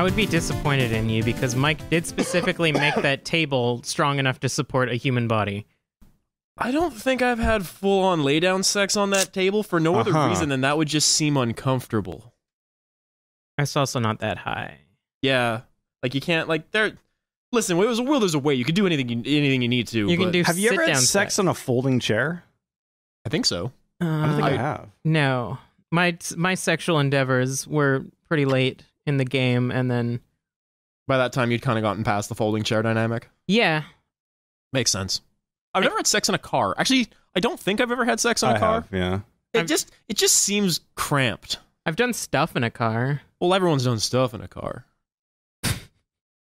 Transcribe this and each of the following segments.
would be disappointed in you because Mike did specifically make that table strong enough to support a human body. I don't think I've had full-on lay-down sex on that table for no other reason than that would just seem uncomfortable. It's also not that high. Yeah, like you can't like there. Listen, there's a way you can do anything you need to. You can do. Have you ever had sex on a folding chair? I think so. I don't think I have. No, my sexual endeavors were pretty late in the game, and then by that time you'd kind of gotten past the folding chair dynamic. Yeah, makes sense. I've never had sex in a car. Actually, I don't think I've ever had sex in a car. Yeah, it just seems cramped. I've done stuff in a car. Well, everyone's done stuff in a car. I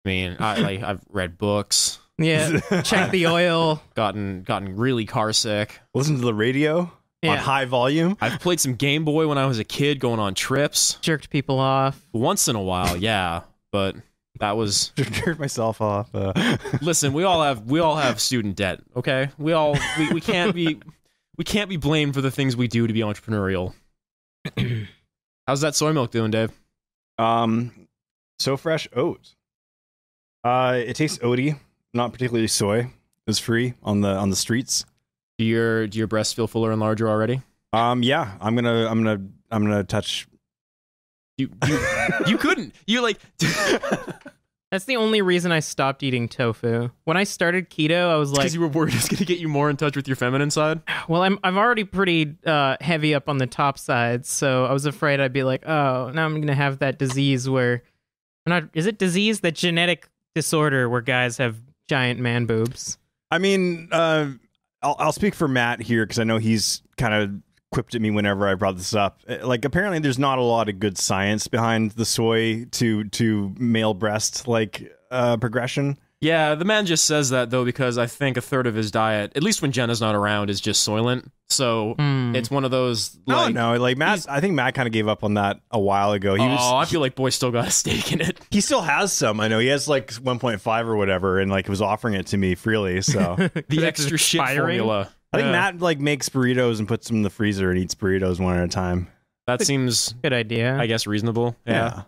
mean, I've read books. Yeah, check the oil. Gotten really car sick. Listen to the radio on high volume. I've played some Game Boy when I was a kid, going on trips. Jerked people off once in a while, yeah, but that was jerked myself off. Listen, we all have student debt. Okay, we can't be blamed for the things we do to be entrepreneurial. How's that soy milk doing, Dave? So fresh oat. It tastes oaty, not particularly soy. It's free on the streets. Do your breasts feel fuller and larger already? Yeah. I'm gonna touch. You couldn't. You like. That's the only reason I stopped eating tofu. When I started keto, I was like, because you were worried it's gonna get you more in touch with your feminine side. Well, I'm already pretty heavy up on the top side, so I was afraid I'd be like, oh, now I'm gonna have that disease where, is it disease, that genetic disorder where guys have giant man boobs? I mean, I'll speak for Matt here because I know he's kind of quipped at me whenever I brought this up. Like, apparently there's not a lot of good science behind the soy to male breast progression. Yeah, the man just says that though because I think a third of his diet, at least when Jenna's not around, is just Soylent. So it's one of those. Like, no, like Matt. I think Matt kind of gave up on that a while ago. I feel like Boy still got a stake in it. He still has some. I know he has like 1.5 or whatever, and like was offering it to me freely. So the extra shit formula. I think Matt like makes burritos and puts them in the freezer and eats burritos one at a time. That seems good idea. I guess reasonable. Yeah.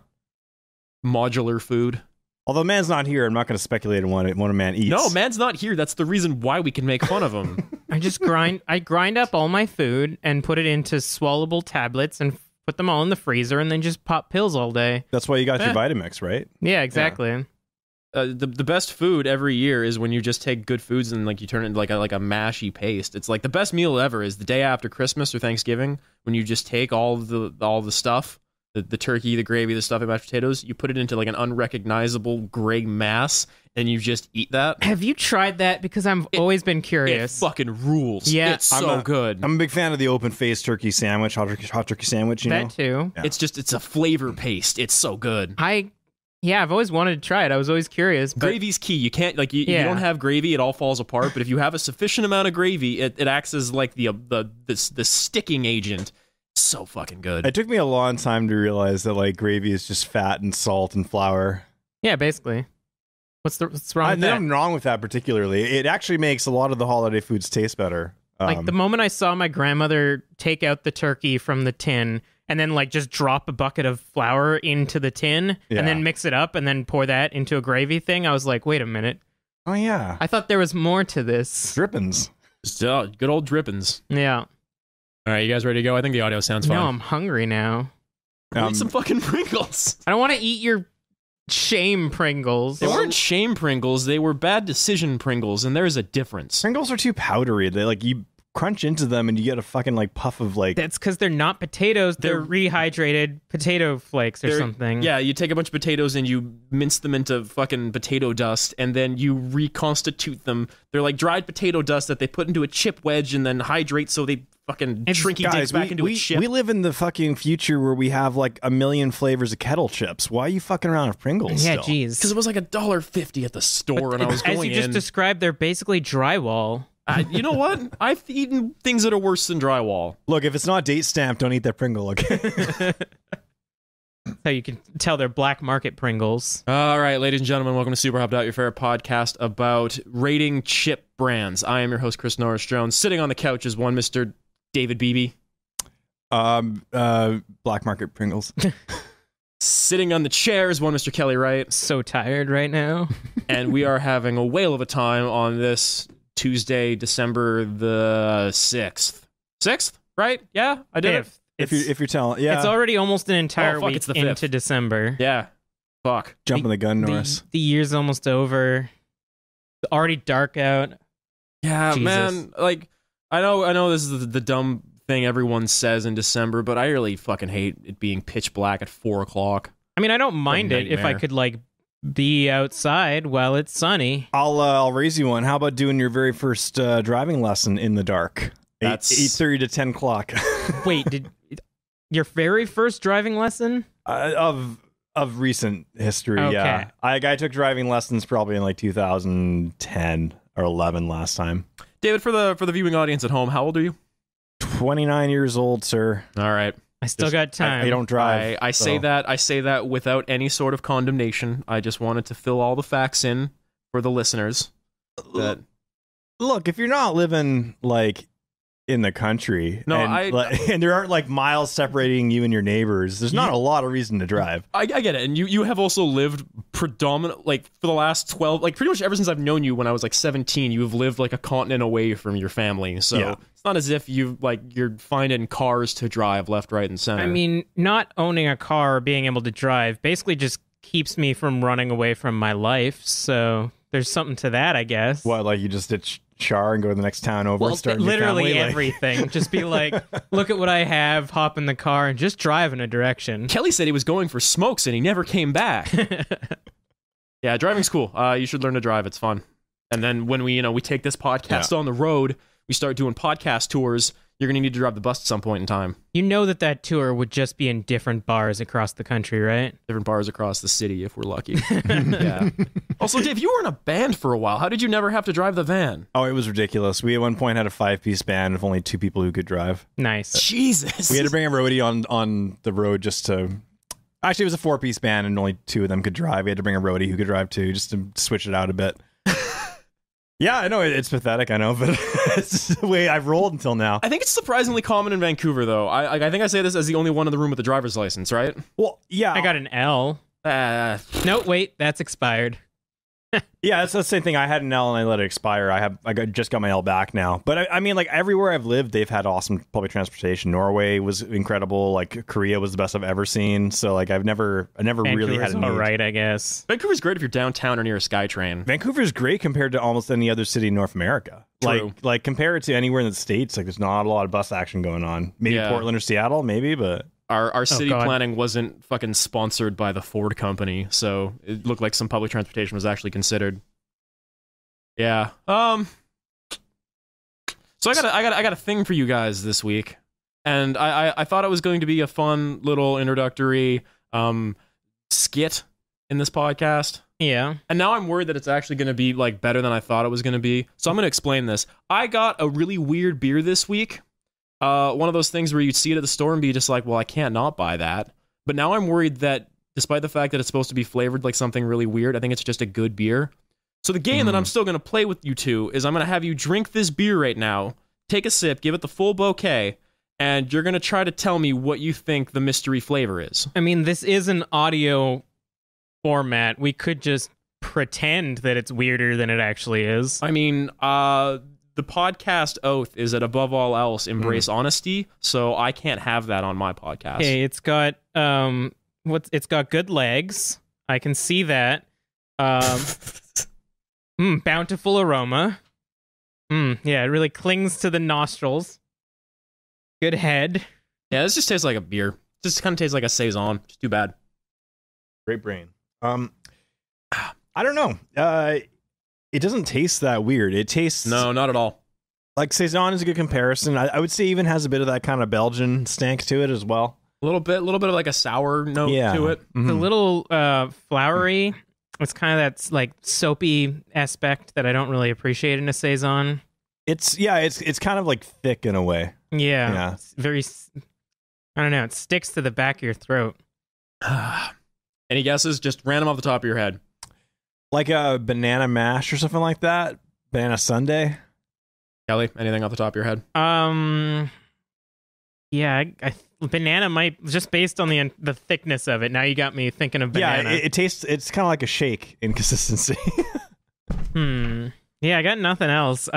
Modular food. Although man's not here, I'm not going to speculate on what a man eats. No, man's not here. That's the reason why we can make fun of him. I grind up all my food and put it into swallowable tablets and put them all in the freezer and then just pop pills all day. That's why you got your Vitamix, right? Yeah, exactly. Yeah. The best food every year is when you just take good foods and like you turn it into like a mashy paste. It's like the best meal ever is the day after Christmas or Thanksgiving when you just take all the stuff. The turkey, the gravy, the stuffed mashed potatoes, you put it into like an unrecognizable gray mass, and you just eat that. Have you tried that? Because I've always been curious. It fucking rules. Yeah. It's so good. I'm a big fan of the open-faced turkey sandwich, hot turkey sandwich, you know? That too. Yeah. It's a flavor paste. It's so good. I've always wanted to try it. I was always curious. Gravy's key. You can't, like, you don't have gravy, it all falls apart, but if you have a sufficient amount of gravy, it acts as like the sticking agent. So fucking good. It took me a long time to realize that like gravy is just fat and salt and flour. Yeah, basically. What's wrong with that? Nothing wrong with that particularly. It actually makes a lot of the holiday foods taste better. Like the moment I saw my grandmother take out the turkey from the tin and then like just drop a bucket of flour into the tin and then mix it up and then pour that into a gravy thing, I was like, wait a minute. Oh yeah. I thought there was more to this. Drippins. Still, good old drippins. Yeah. All right, you guys ready to go? I think the audio sounds fine. No, I'm hungry now. Eat some fucking Pringles. I don't want to eat your shame Pringles. They weren't shame Pringles. They were bad decision Pringles, and there's a difference. Pringles are too powdery. They like you crunch into them and you get a fucking like puff of like. That's because they're not potatoes. They're rehydrated potato flakes or something. Yeah, you take a bunch of potatoes and you mince them into fucking potato dust, and then you reconstitute them. They're like dried potato dust that they put into a chip wedge and then hydrate so they fucking shrinky digs back into a chip. We live in the fucking future where we have like a million flavors of kettle chips. Why are you fucking around with Pringles? Yeah, jeez. Because it was like $1.50 at the store, and I was going in. As you just described, they're basically drywall. You know what? I've eaten things that are worse than drywall. Look, if it's not date stamped, don't eat that Pringle. Okay. So you can tell they're black market Pringles. All right, ladies and gentlemen, welcome to Super Hopped Out, your favorite podcast about rating chip brands. I am your host, Chris Norris-Jones. Sitting on the couch is one Mr. David Beebe. Black market Pringles. Sitting on the chair is one Mr. Kelly Wright. So tired right now. And we are having a whale of a time on this Tuesday, December the 6th. 6th? Right? Yeah, I did it. If you're telling, yeah, It's already almost an entire week it's the into 5th. December. Yeah. Fuck. jumping the gun, Norris. The year's almost over. It's already dark out. Yeah, Jesus. man. Like, I know this is the dumb thing everyone says in December, but I really fucking hate it being pitch black at 4 o'clock. I mean, I don't mind it if I nightmare. could like be outside while it's sunny. I'll raise you one. How about doing your very first driving lesson in the dark? That's 8:30 to 10 o'clock. Wait, did your very first driving lesson? of recent history. Okay. Yeah, I took driving lessons probably in like 2010 or 11 last time. David, for the viewing audience at home, how old are you? 29 years old, sir. All right. I still got time. I don't drive. I say that without any sort of condemnation. I just wanted to fill all the facts in for the listeners. That Look, if you're not living like in the country, No, and there aren't like miles separating you and your neighbors, there's not a lot of reason to drive. I get it, and you have also lived predominant like for the last 12, like pretty much ever since I've known you when I was like 17, you've lived like a continent away from your family. So Yeah. it's not as if you're finding cars to drive left, right, and center. I mean, not owning a car or being able to drive basically just keeps me from running away from my life. So there's something to that, I guess. What, like you just ditch Char and go to the next town over Well, and start a new literally family? Like- everything. Just be like, look at what I have, hop in the car, and just drive in a direction. Kelly said he was going for smokes and he never came back. Yeah, driving's cool. You should learn to drive. It's fun. And then when we take this podcast on the road, we start doing podcast tours. You're going to need to drive the bus at some point in time. You know that tour would just be in different bars across the country, right? Different bars across the city if we're lucky. Yeah. Also, Dave, you were in a band for a while. How did you never have to drive the van? Oh, it was ridiculous. We at one point had a 5-piece band with only 2 people who could drive. Nice. Jesus. We had to bring a roadie on the road just to... Actually, it was a 4-piece band and only 2 of them could drive. We had to bring a roadie who could drive too, just to switch it out a bit. Yeah, I know it's pathetic, I know, but it's the way I've rolled until now. I think it's surprisingly common in Vancouver, though. I think I say this as the only one in the room with a driver's license, right? Well, yeah. I got an L. No, wait, that's expired. Yeah, it's the same thing. I had an L and I let it expire. Just got my L back now. But I mean, like everywhere I've lived, they've had awesome public transportation. Norway was incredible. Like Korea was the best I've ever seen. So like I never really had a need. All right, I guess. Vancouver's great if you're downtown or near a SkyTrain. Vancouver's great compared to almost any other city in North America. True. Like compare it to anywhere in the States, like there's not a lot of bus action going on. Maybe Yeah. Portland or Seattle, maybe, but Our city God. planning wasn't fucking sponsored by the Ford company, so it looked like some public transportation was actually considered. Yeah. So I got a thing for you guys this week, and I thought it was going to be a fun little introductory skit in this podcast. Yeah. And now I'm worried that it's actually going to be like better than I thought it was going to be. So I'm going to explain this. I got a really weird beer this week. One of those things where you'd see it at the store and be just like, well, I can't not buy that. But now I'm worried that despite the fact that it's supposed to be flavored like something really weird, I think it's just a good beer. So the game that I'm still going to play with you two is I'm going to have you drink this beer right now, take a sip, give it the full bouquet, and you're going to try to tell me what you think the mystery flavor is. I mean, this is an audio format. We could just pretend that it's weirder than it actually is. I mean, the podcast oath is that above all else, embrace honesty. So I can't have that on my podcast. Okay, it's got it's got good legs. I can see that. Bountiful aroma. Yeah, it really clings to the nostrils. Good head. Yeah, this just tastes like a beer. Just kind of tastes like a saison. Just too bad. great brain. I don't know. It doesn't taste that weird. It tastes No, not at all. like saison is a good comparison. I would say even has a bit of that kind of Belgian stank to it as well. A little bit of like a sour note to it. It's a little flowery. It's kind of that like soapy aspect that I don't really appreciate in a saison. It's kind of like thick in a way. Yeah. It's very, I don't know. It sticks to the back of your throat. Any guesses? Just random off the top of your head. Like a banana mash or something like that. Banana sundae. Kelly, anything off the top of your head? Yeah, banana might, just based on the thickness of it. Now you got me thinking of banana. Yeah, it tastes. It's kind of like a shake in consistency. Yeah, I got nothing else.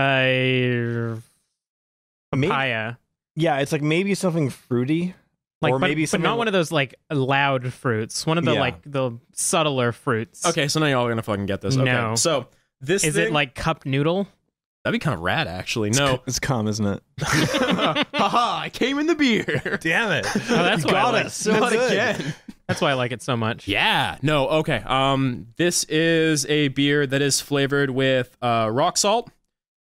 Papaya. Yeah, it's like maybe something fruity, Like, or maybe but something not one of those like loud fruits. One of the like the subtler fruits. Okay, so now y'all are gonna fucking get this. Okay, No. so this Is thing, it like cup noodle? that'd be kind of rad, actually. No, It's cum, isn't it? haha, I came in the beer. Damn it! Oh, that's You why I got like, us so Not good. again. that's why I like it so much. Yeah. No. Okay. This is a beer that is flavored with rock salt,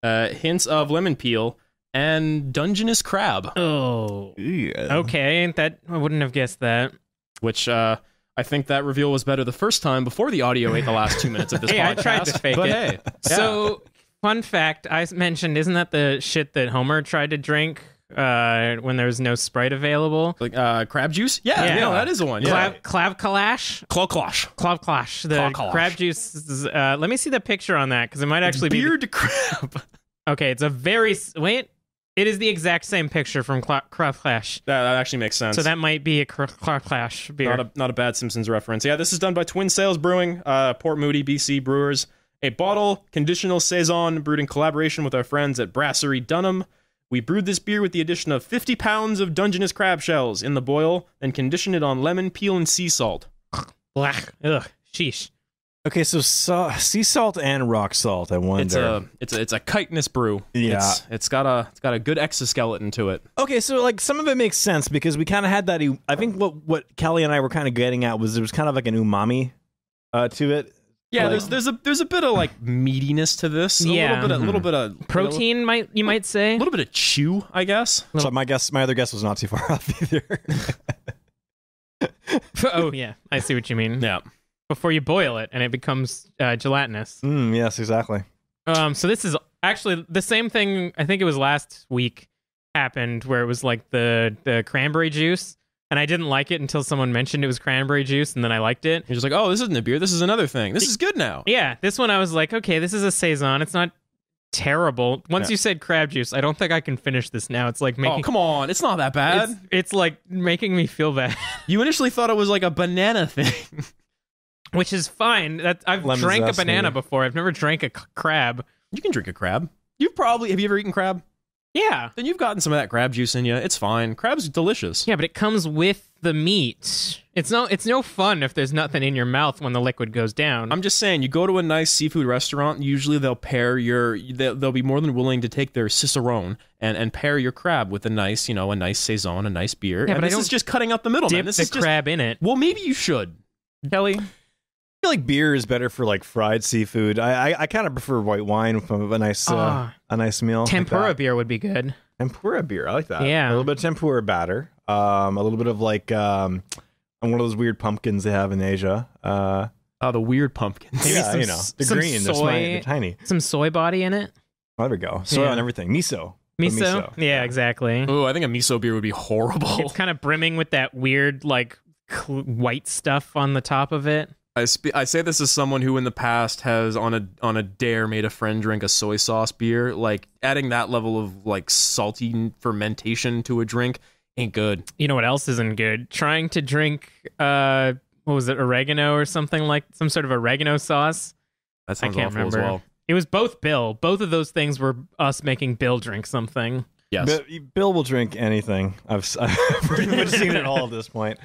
hints of lemon peel, and Dungeness crab, Oh. Yeah. Okay, that I wouldn't have guessed that. which I think that reveal was better the first time before the audio ate the last 2 minutes of this Hey, podcast. I tried to fake but it. hey, So, fun fact, I mentioned, isn't that the shit that Homer tried to drink when there was no Sprite available? like crab juice. Yeah. Yeah. No, that is the one. Yeah. Khlav Kalash? Khlav Kalash. Khlav Kalash. The Khlav Kalash. crab juice. Let me see the picture on that because it might actually be. Beard crab. Okay, it's a very. Wait. It is the exact same picture from Khlav Kalash. That actually makes sense. So that might be a Khlav Kalash beer. Not a bad Simpsons reference. Yeah, this is done by Twin Sails Brewing, Port Moody, BC brewers. A bottle, conditional saison, brewed in collaboration with our friends at Brasserie Dunham. We brewed this beer with the addition of 50 pounds of Dungeness crab shells in the boil, and conditioned it on lemon peel and sea salt. Blech. Ugh. Sheesh. Okay, so sea salt and rock salt. I wonder. It's a chitinous brew. Yeah. It's got a good exoskeleton to it. Okay, so like some of it makes sense because we kind of had that. I think what Kelly and I were kind of getting at was there was kind of like an umami to it. Yeah, Like- there's a bit of like meatiness to this. Yeah. A little bit of Protein, you might say. A little bit of chew, I guess. So my other guess was not too far off either. Oh, yeah. I see what you mean. Yeah. Before you boil it and it becomes gelatinous. Yes, exactly. So this is actually the same thing. I think it was last week happened where it was like the cranberry juice, and I didn't like it until someone mentioned it was cranberry juice, and then I liked it. You're just like, oh, this isn't a beer. This is another thing. This is good now. Yeah, this one I was like, okay, this is a saison. It's not terrible. Once Yeah. you said crab juice, I don't think I can finish this now. It's like making. Oh, come on. It's not that bad. It's like making me feel bad, You initially thought it was like a banana thing. which is fine. I've Lemon drank a zest, banana maybe. before. I've never drank a crab. You can drink a crab. Have you ever eaten crab? Yeah. Then you've gotten some of that crab juice in you. It's fine. Crab's delicious. Yeah, but it comes with the meat. It's no fun if there's nothing in your mouth when the liquid goes down. I'm just saying, you go to a nice seafood restaurant, usually they'll pair they'll be more than willing to take their cicerone and pair your crab with a nice saison, a nice beer. Yeah, and but I this is don't just cutting out the middle, dip man. This the is just, crab in it. well, maybe you should. Kelly? I feel like beer is better for like fried seafood. I kind of prefer white wine from a nice meal. Tempura like that. beer would be good. Tempura beer, I like that. Yeah. A little bit of tempura batter. A little bit of like one of those weird pumpkins they have in Asia. Oh, the weird pumpkins. Maybe Yeah, some you know, they're some green. soy- They're tiny. Some soy body in it. Oh, there we go. Soy Yeah. and everything. Miso. But Miso? Yeah, exactly. Oh, I think a miso beer would be horrible. It's kind of brimming with that weird, like, white stuff on the top of it. I say this as someone who in the past has on a dare made a friend drink a soy sauce beer. Like adding that level of like salty fermentation to a drink ain't good. You know what else isn't good? Trying to drink, what was it, oregano or something, like some sort of oregano sauce. That sounds I can't awful remember. as well. It was both Bill. Both of those things were us making Bill drink something. Yes. But Bill will drink anything. I've pretty much seen it all at this point.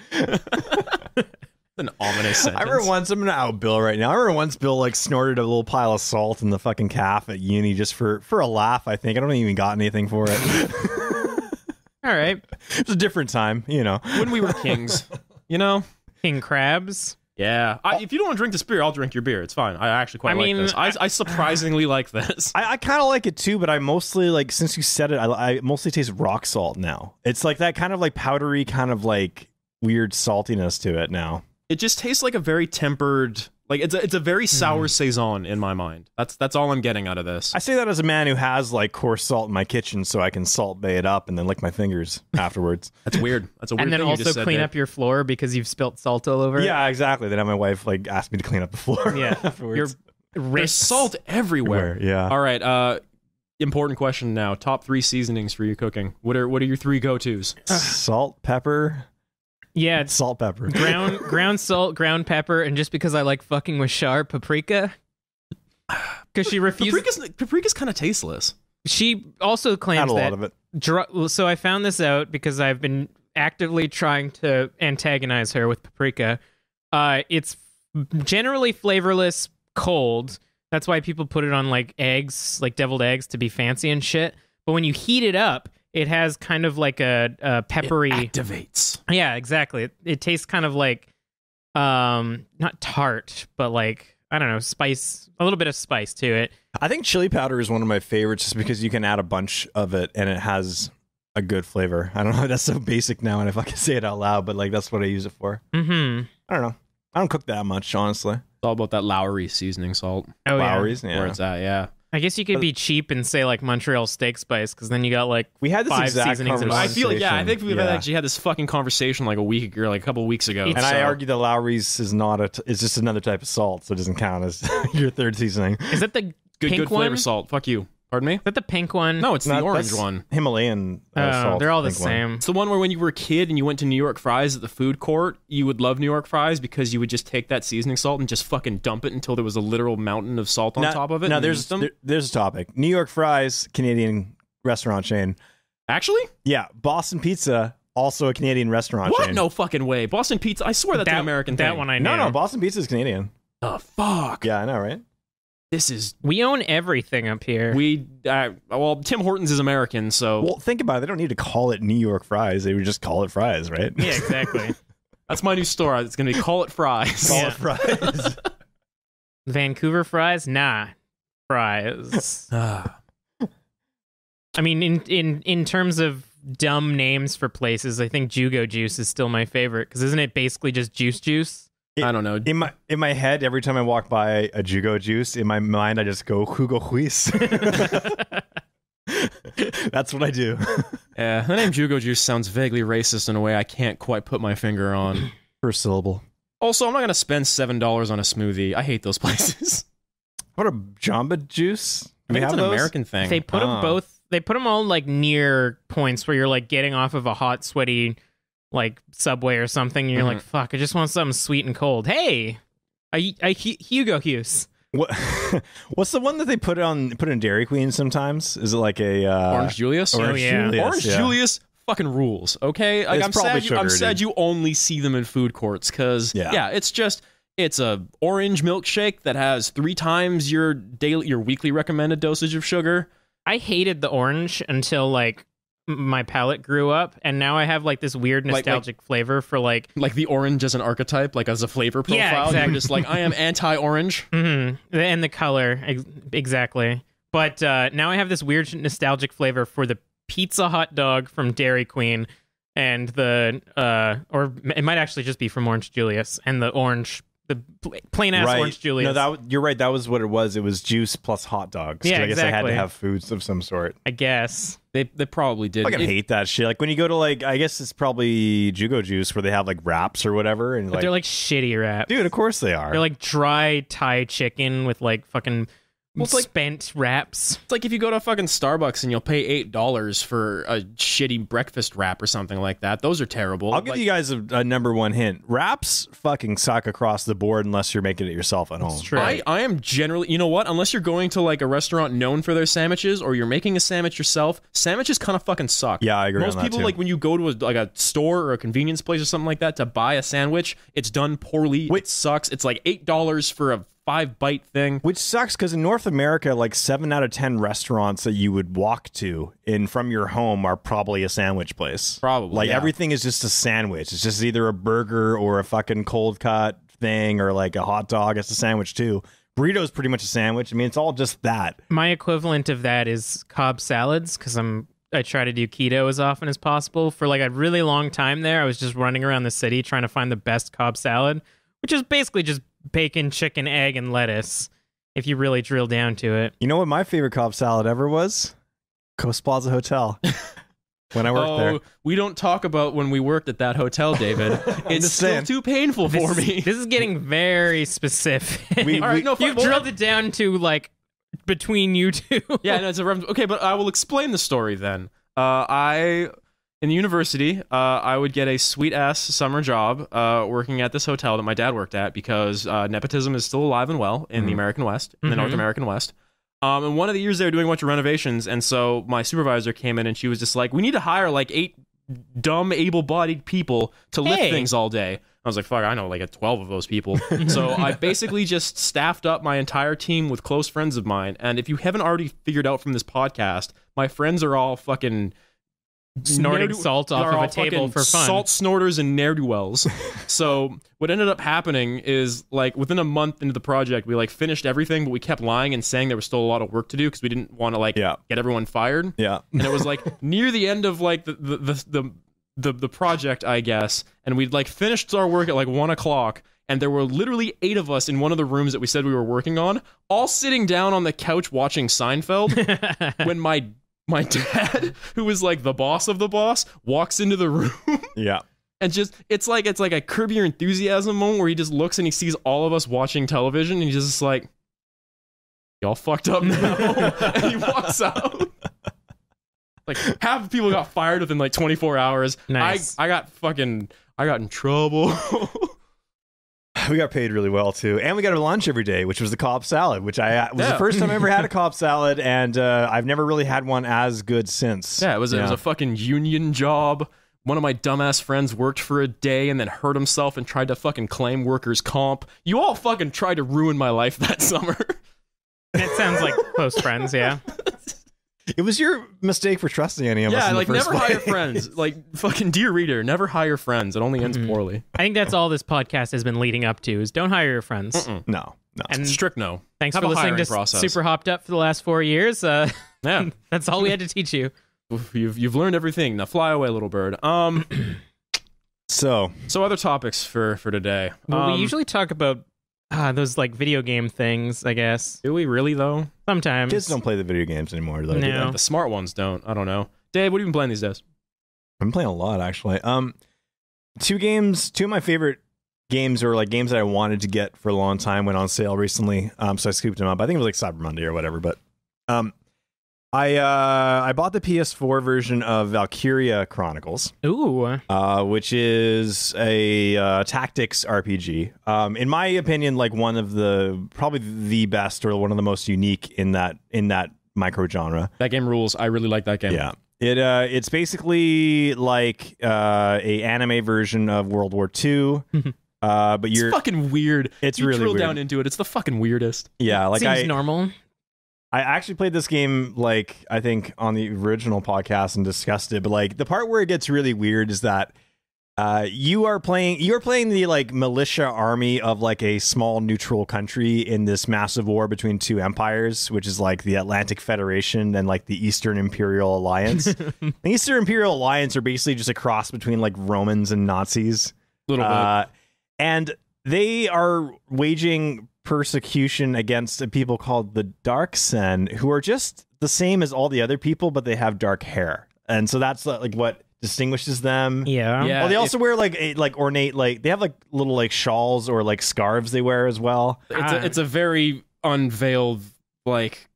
An ominous sentence. I remember once, I'm gonna out Bill right now. I remember once Bill like snorted a little pile of salt in the fucking calf at uni just for a laugh. I think I don't even got anything for it. All right. It was a different time, you know. when we were kings, you know? King crabs. Yeah. If you don't want to drink this beer, I'll drink your beer. It's fine. I actually quite I like mean, this. I surprisingly like this. I kind of like it too, but I mostly like, since you said it, I mostly taste rock salt now. It's like that kind of like powdery, kind of like weird saltiness to it now. It just tastes like a very tempered, like it's a very sour saison in my mind. That's all I'm getting out of this. I say that as a man who has like coarse salt in my kitchen, so I can salt bay it up and then lick my fingers afterwards. That's weird. That's a weird And then thing you just also said clean there. up your floor because you've spilt salt all over it. Yeah, exactly. Then my wife like asked me to clean up the floor. Yeah. afterwards. Your There's wrists. salt everywhere. Yeah. All right. important question now. Top 3 seasonings for your cooking. What are your 3 go-tos? Salt, pepper. Yeah, it's Salt, pepper. ground salt, ground pepper, and just because I like fucking with Char, paprika. Because she refuses. Paprika's kind of tasteless. She also claims Not a that. lot of it. So I found this out because I've been actively trying to antagonize her with paprika. It's generally flavorless cold. That's why people put it on like eggs, like deviled eggs, to be fancy and shit. But when you heat it up, it has kind of like a peppery. It activates. Yeah, exactly. It tastes kind of like, not tart, but like, I don't know, spice, a little bit of spice to it. I think chili powder is one of my favorites just because you can add a bunch of it and it has a good flavor. I don't know. That's so basic now, and if I can say it out loud, but like that's what I use it for. Mm-hmm. I don't know. I don't cook that much, honestly. It's all about that Lowry seasoning salt. Oh, Lowry's, Where it's at, yeah. I guess you could be cheap and say like Montreal steak spice, because then you got like We had this 5 exact seasonings in one. I feel, I think we've Yeah. actually had this fucking conversation like a couple weeks ago. It's- And I So- argue that Lowry's is not it's just another type of salt, so it doesn't count as your third seasoning. Is that the good pink flavor one? salt. Fuck you. Pardon me? Is that the pink one? No, it's the orange That's one. Himalayan salt. they're all the pink one. same. It's the one where when you were a kid and you went to New York Fries at the food court, you would love New York Fries because you would just take that seasoning salt and just fucking dump it until there was a literal mountain of salt on top of it. Now and there's use them. there's a topic. New York Fries, Canadian restaurant chain. Actually? Yeah, Boston Pizza, also a Canadian restaurant What? chain. No fucking way. Boston Pizza. I swear that's an American thing. That one I know. No, Boston Pizza is Canadian. Oh, fuck. Yeah, I know, right? This is... We own everything up here. Well, Tim Hortons is American, so... Well, think about it. They don't need to call it New York Fries. They would just call it fries, right? Yeah, exactly. That's my new store. It's going to be Call It Fries. Call Yeah. it fries. Vancouver fries? Nah. Fries. Ah. I mean, in terms of dumb names for places, I think Jugo Juice is still my favorite, because isn't it basically just juice? I don't know. In my head, every time I walk by a Jugo Juice, in my mind, I just go Hugo Huis. That's what I do. Yeah, the name Jugo Juice sounds vaguely racist in a way I can't quite put my finger on. First syllable. Also, I'm not going to spend $7 on a smoothie. I hate those places. What a Jamba Juice? I think it's an those? American thing. They put them both. They put them all like near points where you're like getting off of a hot, sweaty, like Subway or something. And you're like, fuck, I just want something sweet and cold. Hey, Hugo Hughes. What? What's the one that they put in Dairy Queen sometimes? Is it like a Orange Julius? Oh, yeah. Julius, Orange yeah. Julius fucking rules, okay? Like, It's I'm probably sad, I'm sugar, sad dude. you only see them in food courts because, Yeah. it's a orange milkshake that has 3 times your weekly recommended dosage of sugar. I hated the orange until like my palate grew up, and now I have like this weird nostalgic flavor for like Like the orange as an archetype, like as a flavor profile. Yeah, exactly. You're just like, I am anti-orange. and the color exactly. But now I have this weird nostalgic flavor for the pizza hot dog from Dairy Queen, and the or it might actually just be from Orange Julius, and the plain ass Right. Oh, Orange Julius. No, you're right. That was what it was. It was juice plus hot dogs. 'Cause Yeah, I guess I had exactly. to have foods of some sort. I guess. They probably did. I fucking hate that shit. Like when you go to like, I guess it's probably Jugo Juice where they have like wraps or whatever, and But they're like shitty wraps. dude, of course they are. They're like dry Thai chicken with like fucking it's like- spent wraps. It's like if you go to fucking Starbucks and you'll pay $8 for a shitty breakfast wrap or something like that. Those are terrible. I'll give you guys a number one hint. Wraps fucking suck across the board unless you're making it yourself at home. It's true. I am generally, you know what? Unless you're going to like a restaurant known for their sandwiches or you're making a sandwich yourself, sandwiches kind of fucking suck. Yeah, I agree Most on that, people too. like when you go to a store or a convenience place or something like that to buy a sandwich, it's done poorly. It sucks. It's like $8 for a 5-bite thing. Which sucks because in North America, like 7 out of 10 restaurants that you would walk to from your home are probably a sandwich place. Probably, Like yeah. everything is just a sandwich. It's just either a burger or a fucking cold cut thing or like a hot dog. It's a sandwich too. Burrito's pretty much a sandwich. I mean, it's all just that. My equivalent of that is Cobb salads, because I try to do keto as often as possible. For like a really long time there, I was just running around the city trying to find the best Cobb salad, which is basically just bacon, chicken, egg, and lettuce, if you really drill down to it. You know what my favorite Cobb salad ever was? Coast Plaza Hotel. When I worked there. We don't talk about when we worked at that hotel, David. It's just still saying. too painful for me. This is getting very specific. We- All right, no, You've drilled it down to like between you two. Yeah, no, it's a reference. Okay, but I will explain the story then. In the university, I would get a sweet-ass summer job working at this hotel that my dad worked at because nepotism is still alive and well in the American West, in the North American West. And one of the years they were doing a bunch of renovations, and so my supervisor came in and she was just like, we need to hire like 8 dumb, able-bodied people to lift things all day. I was like, fuck, I know like 12 of those people. So I basically just staffed up my entire team with close friends of mine. And if you haven't already figured out from this podcast, my friends are all fucking snorting salt off of a table for fun. Salt snorters and ne'er-do-wells. So what ended up happening is like within a month into the project, we like finished everything, but we kept lying and saying there was still a lot of work to do because we didn't want to like get everyone fired. Yeah. And it was like near the end of like the project, I guess, and we'd like finished our work at like 1 o'clock, and there were literally 8 of us in one of the rooms that we said we were working on, all sitting down on the couch watching Seinfeld when my dad, who was like the boss of the boss, walks into the room. Yeah. And just it's like a Curb Your Enthusiasm moment where he just looks and he sees all of us watching television and he's just like, y'all fucked up now. And he walks out. Like half the people got fired within like 24 hours. Nice. I got in trouble. We got paid really well too, and we got a lunch every day, which was the Cobb salad, which was the first time I ever had a Cobb salad, and I've never really had one as good since. Yeah, it was a fucking union job. One of my dumbass friends worked for a day and then hurt himself and tried to fucking claim workers' comp. You all fucking tried to ruin my life that summer. It sounds like close friends, yeah. It was your mistake for trusting any of us. Yeah, in like the first never place. hire friends. Like fucking dear reader, never hire friends. It only ends poorly. I think that's all this podcast has been leading up to is don't hire your friends. No. And Strict no. thanks Have for a listening to hiring process. Super Hopped Up for the last 4 years. Yeah. That's all we had to teach you. You've learned everything. Now fly away, little bird. So other topics for today. Well, we usually talk about those like video game things, I guess. Do we really though? Sometimes. kids don't play the video games anymore, though. No. do they? The smart ones don't. I don't know. Dave, what have you been playing these days? I'm playing a lot actually. 2 of my favorite games, or like games that I wanted to get for a long time, went on sale recently. So I scooped them up. I think it was like Cyber Monday or whatever. But I bought the PS4 version of Valkyria Chronicles. Ooh. Which is a tactics RPG. In my opinion, like one of probably the best or one of the most unique in that micro genre. That game rules. I really like that game. Yeah. It's basically like a anime version of World War II. But It's fucking weird. It's you really drill weird. down into it. It's the fucking weirdest. Yeah, like Seems normal. I actually played this game, like, I think on the original podcast and discussed it, but like the part where it gets really weird is that you're playing the like militia army of like a small neutral country in this massive war between 2 empires, which is like the Atlantic Federation and like the Eastern Imperial Alliance. The Eastern Imperial Alliance are basically just a cross between like Romans and Nazis. Little bit. And they are waging persecution against people called the Dark Sen, who are just the same as all the other people, but they have dark hair, and so that's like what distinguishes them. Yeah. Yeah. Well, they also wear like ornate, like they have like little like shawls or like scarves they wear as well. It's a very unveiled like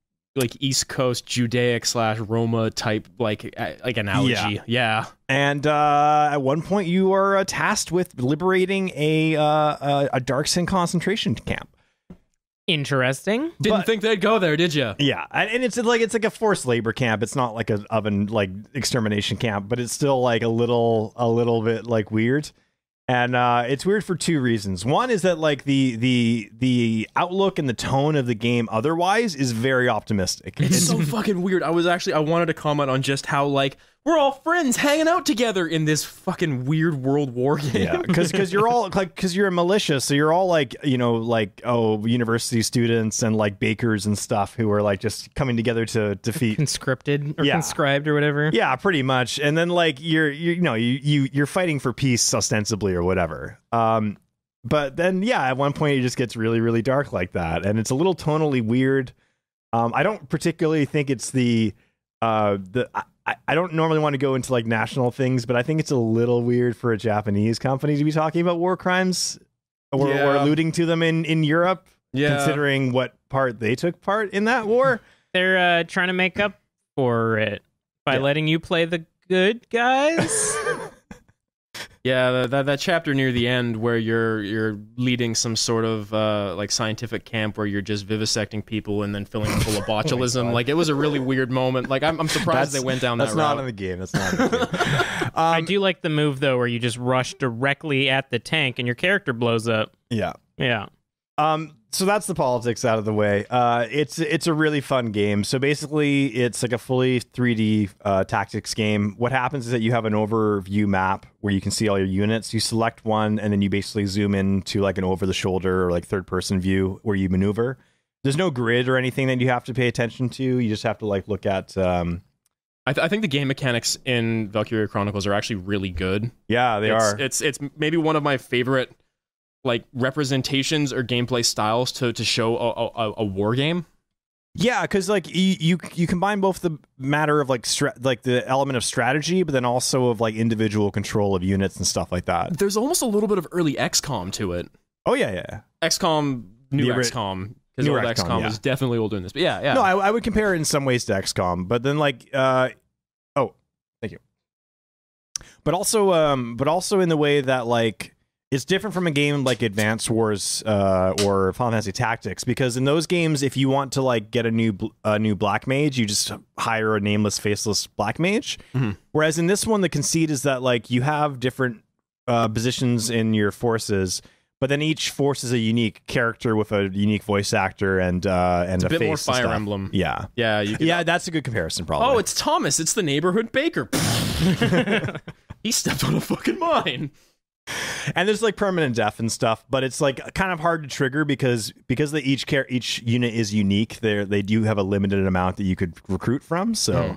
East Coast Judaic / Roma type like analogy. Yeah. And at one point, you are tasked with liberating a Dark Sen concentration camp. Interesting. Didn't think they'd go there, did you? Yeah, and it's like a forced labor camp. It's not like an oven like extermination camp, but it's still like a little bit like weird. And it's weird for 2 reasons. One is that like the outlook and the tone of the game otherwise is very optimistic. It's so fucking weird. I wanted to comment on just how like we're all friends hanging out together in this fucking weird World War game. Yeah, because you're all like, because you're a militia, so you're all like, you know, like university students and like bakers and stuff who are like just coming together to defeat Conscripted or conscribed or whatever. Yeah, pretty much. And then like you're fighting for peace ostensibly or whatever. But then at one point it just gets really, really dark like that, and it's a little tonally weird. I don't particularly think it's I don't normally want to go into like national things, but I think it's a little weird for a Japanese company to be talking about war crimes or alluding to them in Europe. Yeah. considering what part they took part in that war. They're trying to make up for it by letting you play the good guys. Yeah, that chapter near the end where you're leading some sort of like scientific camp where you're just vivisecting people and then filling them full of botulism. Like, it was a really weird moment. Like, I'm surprised they went down that route. That's not in the game. That's not in the game. I do like the move though, where you just rush directly at the tank and your character blows up. Yeah. Yeah. So that's the politics out of the way. It's a really fun game. So basically, it's like a fully 3D tactics game. What happens is that you have an overview map where you can see all your units. You select one, and then you basically zoom into like an over-the-shoulder or like third-person view where you maneuver. There's no grid or anything that you have to pay attention to. You just have to like look at. I think the game mechanics in Valkyria Chronicles are actually really good. Yeah, they are. It's maybe one of my favorite like representations or gameplay styles to show a war game. Yeah, because like you combine both the matter of like the element of strategy, but then also of like individual control of units and stuff like that. There's almost a little bit of early XCOM to it. Oh yeah. XCOM, new XCOM, because old XCOM was definitely older than this. But yeah. No, I would compare it in some ways to XCOM, but then like thank you. But also in the way that like. It's different from a game like Advance Wars or Final Fantasy Tactics, because in those games, if you want to like get a new black mage, you just hire a nameless, faceless black mage. Mm-hmm. Whereas in this one, the conceit is that like you have different positions in your forces, but then each force is a unique character with a unique voice actor and it's a bit face more Fire Emblem. Yeah, that's a good comparison. Probably. Oh, it's Thomas. It's the neighborhood baker. He stepped on a fucking mine. And there's like permanent death and stuff, but it's like kind of hard to trigger because each unit is unique. They do have a limited amount that you could recruit from. So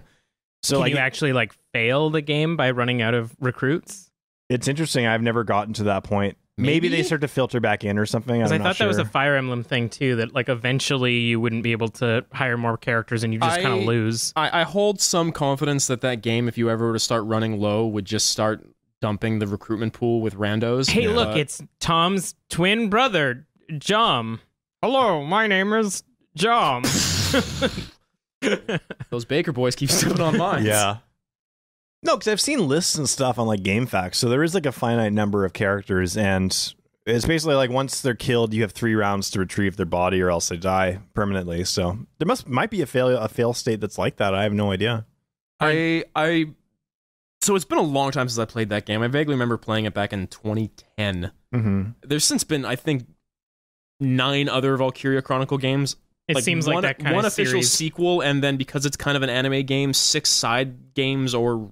can like, you actually like fail the game by running out of recruits? It's interesting. I've never gotten to that point. Maybe they start to filter back in or something. Because I thought that was a Fire Emblem thing too. That like eventually you wouldn't be able to hire more characters and you just kind of lose. I hold some confidence that game, if you ever were to start running low, would just start dumping the recruitment pool with randos. Hey, look, it's Tom's twin brother, Jom. Hello, my name is Jom. Those Baker boys keep stepping on mines. Yeah. No, because I've seen lists and stuff on like GameFAQs, so there is like a finite number of characters, and it's basically like once they're killed, you have 3 rounds to retrieve their body, or else they die permanently. So there might be a fail state that's like that. I have no idea. So it's been a long time since I played that game. I vaguely remember playing it back in 2010. Mm-hmm. There's since been, I think, 9 other Valkyria Chronicle games. It seems like that kind one of official series. sequel, and then because it's kind of an anime game, 6 side games or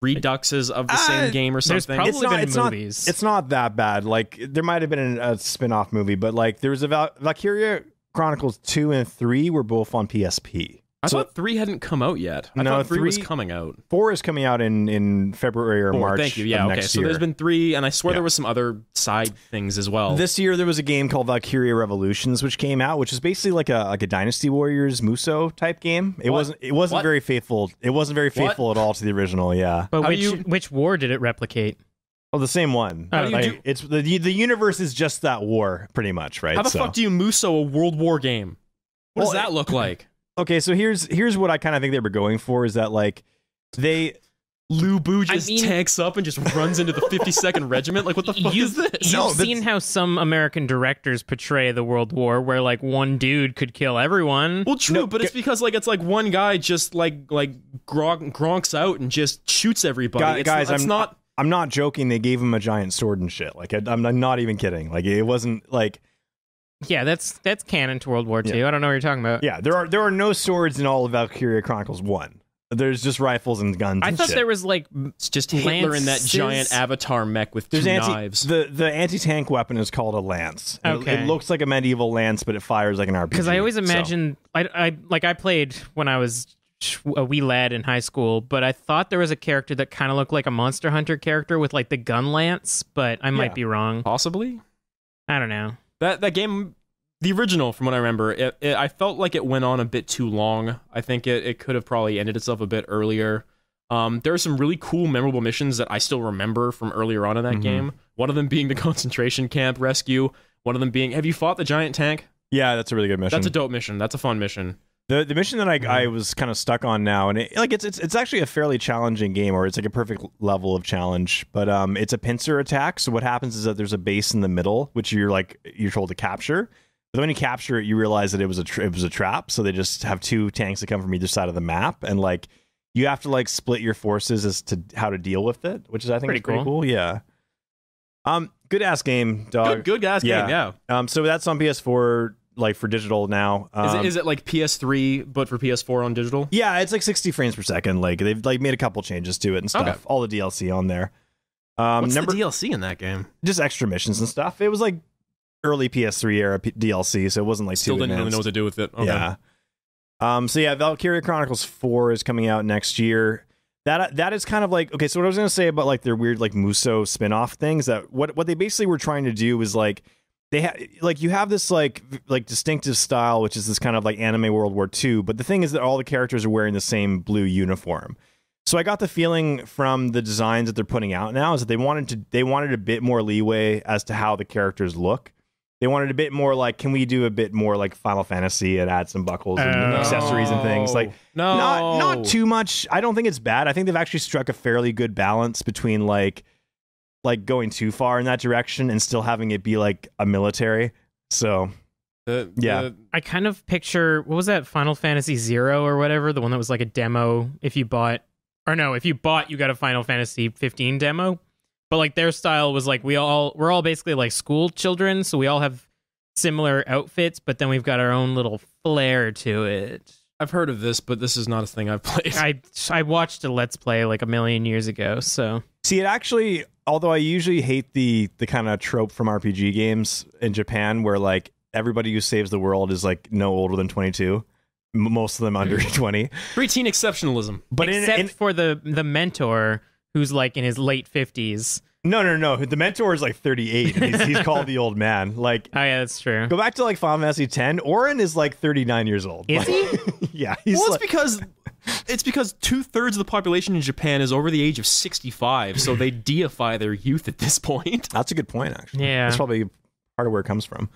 reduxes of the same game or something. There's probably been movies. It's not that bad. Like there might have been a spin-off movie, but like there was a Valkyria Chronicles 2 and 3 were both on PSP. I thought 3 hadn't come out yet. I thought 3 was coming out. 4 is coming out in February or March. Thank you. Yeah, okay. So there's been 3, and I swear there was some other side things as well. This year there was a game called Valkyria Revolutions, which came out, which is basically like a Dynasty Warriors Muso type game. It wasn't very faithful. It wasn't very faithful at all to the original. Yeah. But which war did it replicate? Oh, the same one. It's the universe is just that war, pretty much, right? How the fuck do you Muso a World War game? What does that look like? Okay, so here's what I kind of think they were going for is that like Lu Bu just tanks up and just runs into the 52nd Regiment. Like, what the fuck is this? You've seen how some American directors portray the World War, where like one dude could kill everyone. Well, true, but it's because like it's like one guy just like gronks out and just shoots everybody. I'm not joking. They gave him a giant sword and shit. Like I'm not even kidding. Like it wasn't like. Yeah, that's canon to World War II. Yeah. I don't know what you're talking about. Yeah, there are no swords in all of Valkyria Chronicles 1. There's just rifles and guns. I thought there was like it's just Hitler in that giant avatar mech with 2 knives. The anti-tank weapon is called a lance. Okay. It looks like a medieval lance, but it fires like an RPG. Because I always imagined I played when I was a wee lad in high school, but I thought there was a character that kind of looked like a Monster Hunter character with like the gun lance, but I might be wrong. Possibly. I don't know. That game, the original, from what I remember, I felt like it went on a bit too long. I think it could have probably ended itself a bit earlier. There are some really cool, memorable missions that I still remember from earlier on in that game. One of them being the concentration camp rescue. One of them being, have you fought the giant tank? Yeah, that's a really good mission. That's a dope mission. That's a fun mission. The mission that I was kind of stuck on now, and it's actually a fairly challenging game, or it's like a perfect level of challenge. But it's a pincer attack. So what happens is that there's a base in the middle, which you're told to capture. But when you capture it, you realize that it was a trap. So they just have 2 tanks that come from either side of the map, and like you have to like split your forces as to how to deal with it, which is I think pretty cool. Yeah. Good ass game, dog. Good ass game. Yeah. So that's on PS4. Like for digital now. Is it like PS3 but for PS4 on digital? Yeah, it's like 60 frames per second. Like they've like made a couple changes to it and stuff. Okay. All the DLC on there. What's the DLC in that game? Just extra missions and stuff. It was like early PS3 era DLC, so it wasn't like Still too didn't really advanced. know what to do with it. Okay. Yeah. So yeah, Valkyria Chronicles 4 is coming out next year. That is kind of like, okay, so what I was gonna say about like their weird like Muso spin-off things, that what they basically were trying to do is like you have this like distinctive style, which is this kind of like anime World War II. But the thing is that all the characters are wearing the same blue uniform. So I got the feeling from the designs that they're putting out now is that they wanted a bit more leeway as to how the characters look. They wanted a bit more like, can we do a bit more like Final Fantasy and add some buckles and accessories and things? Like, not too much. I don't think it's bad. I think they've actually struck a fairly good balance between like going too far in that direction and still having it be like a military. So I kind of picture, what was that, Final Fantasy 0 or whatever, the one that was like a demo if you bought you got a Final Fantasy 15 demo, but like their style was like we're all basically like school children, so we all have similar outfits, but then we've got our own little flair to it. I've heard of this, but this is not a thing I've played. I watched a Let's Play like a million years ago, so see, it actually, although I usually hate the kind of trope from RPG games in Japan where like everybody who saves the world is like no older than 22, most of them under 20. Preteen exceptionalism. But except for the mentor who's like in his late 50s. No. The mentor is like 38. And he's called the old man. Like, oh yeah, that's true. Go back to like Final Fantasy 10. Orin is like 39 years old. Is he? Yeah. Well, it's because 2/3 of the population in Japan is over the age of 65, so they deify their youth at this point. That's a good point, actually. Yeah, that's probably part of where it comes from.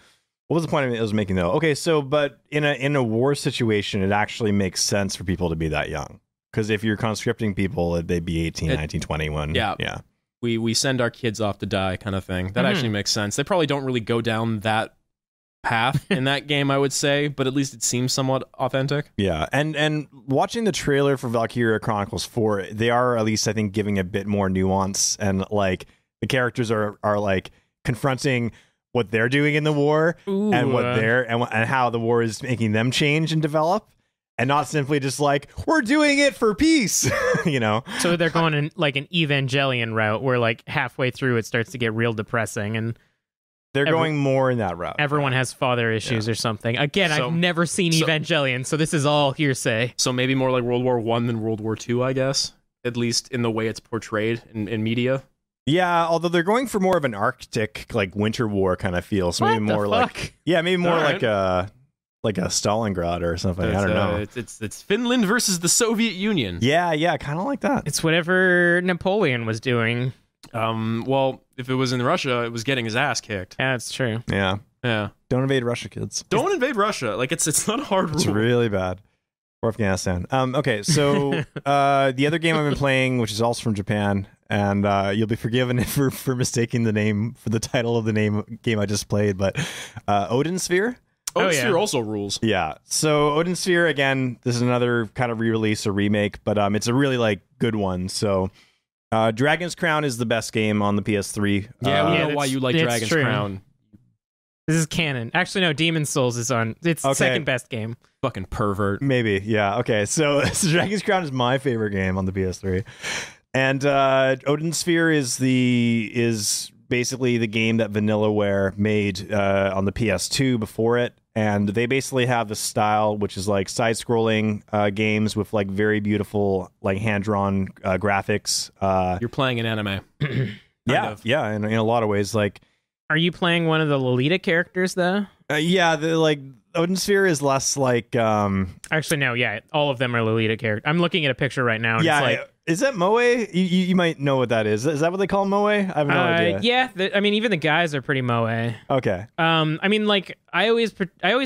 What was the point I was making though? Okay, so but in a war situation, it actually makes sense for people to be that young, because if you're conscripting people, they'd be 18, 19, 21. Yeah. We send our kids off to die, kind of thing. That actually makes sense. They probably don't really go down that path in that game, I would say, but at least it seems somewhat authentic. Yeah, and watching the trailer for Valkyria Chronicles 4, they are at least, I think, giving a bit more nuance, and like the characters are like confronting what they're doing in the war. Ooh. And what and how the war is making them change and develop, and not simply just like, we're doing it for peace. You know, so they're going in like an Evangelion route where like halfway through it starts to get real depressing, and they're going more in that route. Everyone has father issues or something. Again, I've never seen Evangelion, so this is all hearsay. So maybe more like World War I than World War II, I guess, at least in the way it's portrayed in media. Yeah, although they're going for more of an Arctic, like winter war kind of feel. So maybe more like, maybe more like a Stalingrad or something. I don't know. It's Finland versus the Soviet Union. Yeah, kind of like that. It's whatever Napoleon was doing. Well, if it was in Russia, it was getting his ass kicked. Yeah, that's true. Yeah. Don't invade Russia, kids. Don't invade Russia. Like it's not a hard rule. It's really bad. Or Afghanistan. Okay, so the other game I've been playing, which is also from Japan, and you'll be forgiven for mistaking the name for the title of the game I just played, but Odin Sphere. Odin Sphere also rules. Yeah. So Odin Sphere, again, this is another kind of re-release or remake, but it's a really like good one. So Dragon's Crown is the best game on the PS3. Yeah, we know why you like Dragon's Crown. This is canon. Actually, no, Demon's Souls is on. It's the second best game. Fucking pervert. Maybe, yeah. Okay, so Dragon's Crown is my favorite game on the PS3. And Odin Sphere is basically the game that Vanillaware made on the PS2 before it. And they basically have the style, which is like side-scrolling games with like very beautiful, like hand-drawn graphics. You're playing an anime. Yeah, in a lot of ways. Like, are you playing one of the Lolita characters though? Yeah, like Odin Sphere is less like. Actually, no. Yeah, all of them are Lolita characters. I'm looking at a picture right now. And it's like Is that moe? You might know what that is. Is that what they call moe? I have no idea. Yeah, I mean, even the guys are pretty moe. Okay. I mean, like I always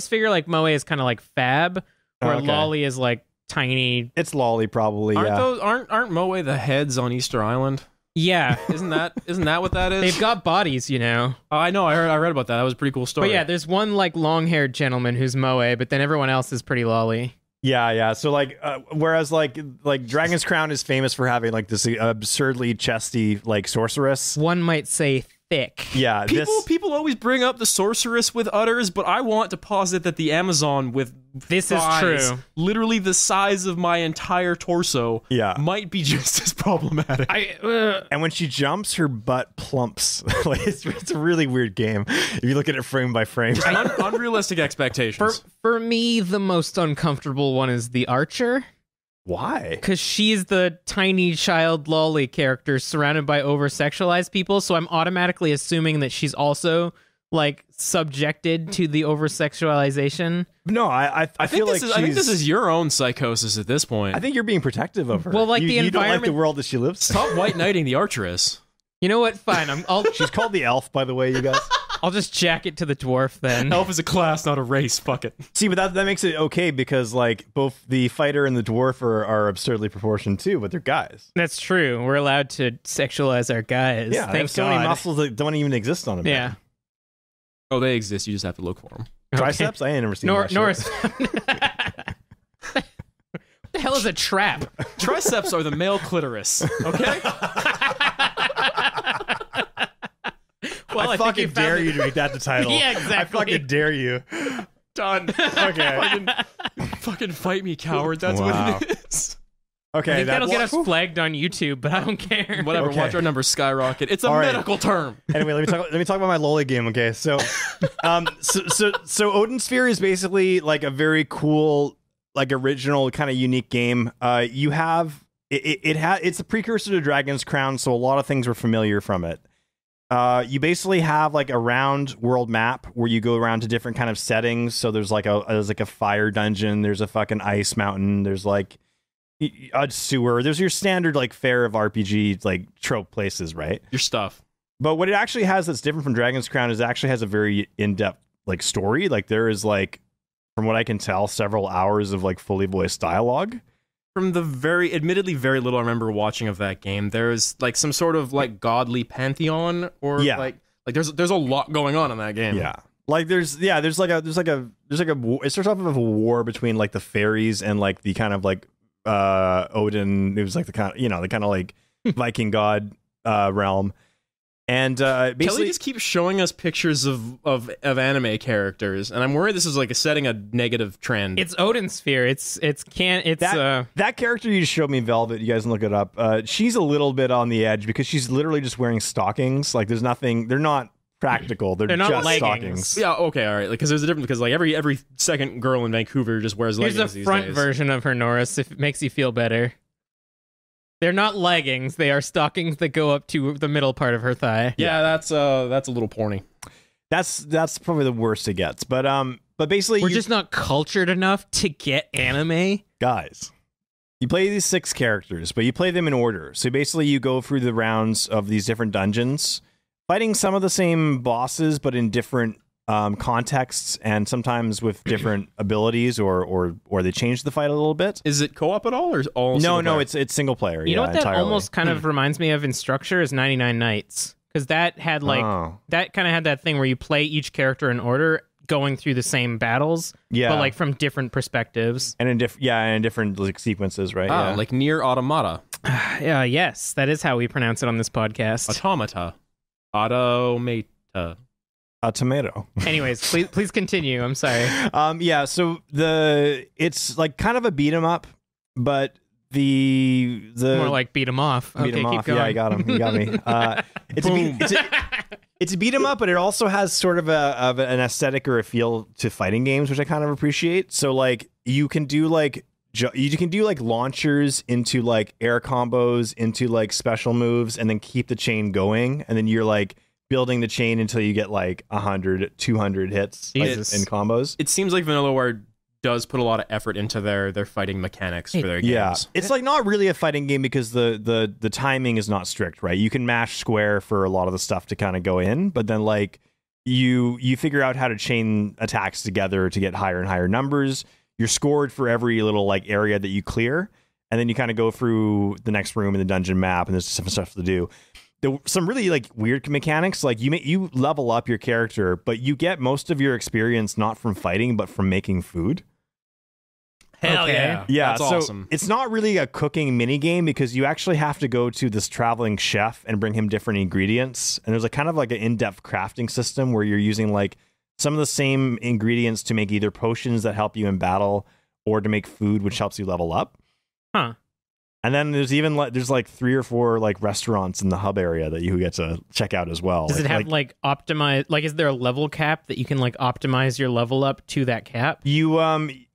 figure like moe is kind of like fab, where Okay. lolly is like tiny. It's lolly, probably. Aren't moe the heads on Easter Island? Yeah, Isn't that what that is? they've got bodies, you know. Oh, I know. I read about that. That was a pretty cool story. But yeah, there's one like long-haired gentleman who's moe, but then everyone else is pretty lolly. Yeah. So like, whereas like Dragon's Crown is famous for having like this absurdly chesty like sorceress. One might say thick. Yeah. People always bring up the sorceress with udders, but I want to posit that the Amazon with This is thighs, true. literally the size of my entire torso, Yeah. might be just as problematic. And when she jumps, her butt plumps. Like it's a really weird game if you look at it frame by frame. Unrealistic expectations. For me, the most uncomfortable one is the archer. Why? Because she's the tiny child lolly character surrounded by over-sexualized people, so I'm automatically assuming that she's also like subjected to the over-sexualization. No, I feel like I think this is your own psychosis at this point. I think you're being protective of her. Well, like, the you don't like the environment- world that she lives. Stop white knighting the archeress. You know what? Fine. She's called the elf, by the way, you guys. I'll just jack it to the dwarf then. Elf is a class, not a race. Fuck it. See, but that makes it okay because like both the fighter and the dwarf are absurdly proportioned too, but they're guys. That's true. We're allowed to sexualize our guys. Yeah, they have Thank so God. many muscles that don't even exist on them. Yeah. Oh, they exist. You just have to look for them. Triceps? I ain't never seen that shit. Norris. What the hell is a trap? Triceps are the male clitoris. Okay. Well, I fucking dare you to make that the title. Yeah, exactly. I fucking dare you. Done. Okay. Fucking fight me, coward. That's Wow. what it is. Okay, I think that'll get us Whew. flagged on YouTube, but I don't care. Whatever. Okay. Watch our numbers skyrocket. It's a All right. medical term. Anyway, let me talk about my lolly game. Okay, so Odin Sphere is basically like a very cool, like original kind of unique game. You have it's a precursor to Dragon's Crown, so a lot of things were familiar from it. You basically have like a round world map where you go around to different kind of settings. So there's like a fire dungeon, there's a fucking ice mountain, there's like a sewer, there's your standard like fare of RPG like trope places, right? Your stuff. But what it actually has that's different from Dragon's Crown is it actually has a very in-depth like story. Like there is like, from what I can tell, several hours of like fully voiced dialogue. From the admittedly very little I remember watching of that game, there's like some sort of like godly pantheon, or Yeah. like there's a lot going on in that game. Yeah. Like there's a it starts off with a war between like the fairies and like the kind of like Odin, it was like the kind of like Viking god realm. And basically Kelly just keeps showing us pictures of anime characters, and I'm worried this is like setting a negative trend. It's Odin Sphere. that character you just showed me, Velvet, you guys can look it up. She's a little bit on the edge because she's literally just wearing stockings. Like there's nothing, they're not practical. They're not just leggings. stockings. Yeah, okay, all right. Because there's a difference, because like every second girl in Vancouver just wears Here's leggings a these front days. version of her, Norris, if it makes you feel better. They're not leggings. They are stockings that go up to the middle part of her thigh. Yeah, that's a little porny. That's probably the worst it gets. But basically We're just not cultured enough to get anime. guys, you play these 6 characters, but you play them in order. So basically you go through the rounds of these different dungeons, fighting some of the same bosses, but in different contexts, and sometimes with different abilities, or they change the fight a little bit. Is it co-op at all, or all single No, player? it's single player. You know what that entirely. almost kind of reminds me of in structure is 99 Nights. Because that had like, that kind of had that thing where you play each character in order, going through the same battles, Yeah. but like from different perspectives. and in different like sequences, right? Ah, Yeah. like Nier Automata. Yeah, yes, that is how we pronounce it on this podcast. Automata. Automata. a tomato. Anyways, please continue. I'm sorry. Yeah, so it's like kind of a beat 'em up, but the More like beat 'em off. beat Okay, 'em keep off. going. Yeah, I got him. You got me. It's a beat 'em up, but it also has sort of an aesthetic or a feel to fighting games, which I kind of appreciate. So like you can do like launchers into like air combos into like special moves, and then keep the chain going, and then you're like building the chain until you get like 100, 200 hits like, Jesus. in combos. It seems like Vanillaware does put a lot of effort into their fighting mechanics for their games. Yeah, it's like not really a fighting game because the timing is not strict, right? You can mash square for a lot of the stuff to kind of go in, but then like you figure out how to chain attacks together to get higher and higher numbers. You're scored for every little like area that you clear, and then you kind of go through the next room in the dungeon map, and there's different stuff to do. Some really like weird mechanics, like you level up your character, but you get most of your experience not from fighting, but from making food. Hell yeah. Yeah, that's so awesome. it's not really a cooking mini game because you actually have to go to this traveling chef and bring him different ingredients. And there's a kind of like an in-depth crafting system where you're using like some of the same ingredients to make either potions that help you in battle or to make food, which helps you level up. Huh. And then there's even there's like 3 or 4 like restaurants in the hub area that you get to check out as well. Does it have like optimize? Like, is there a level cap that you can like optimize your level up to that cap? You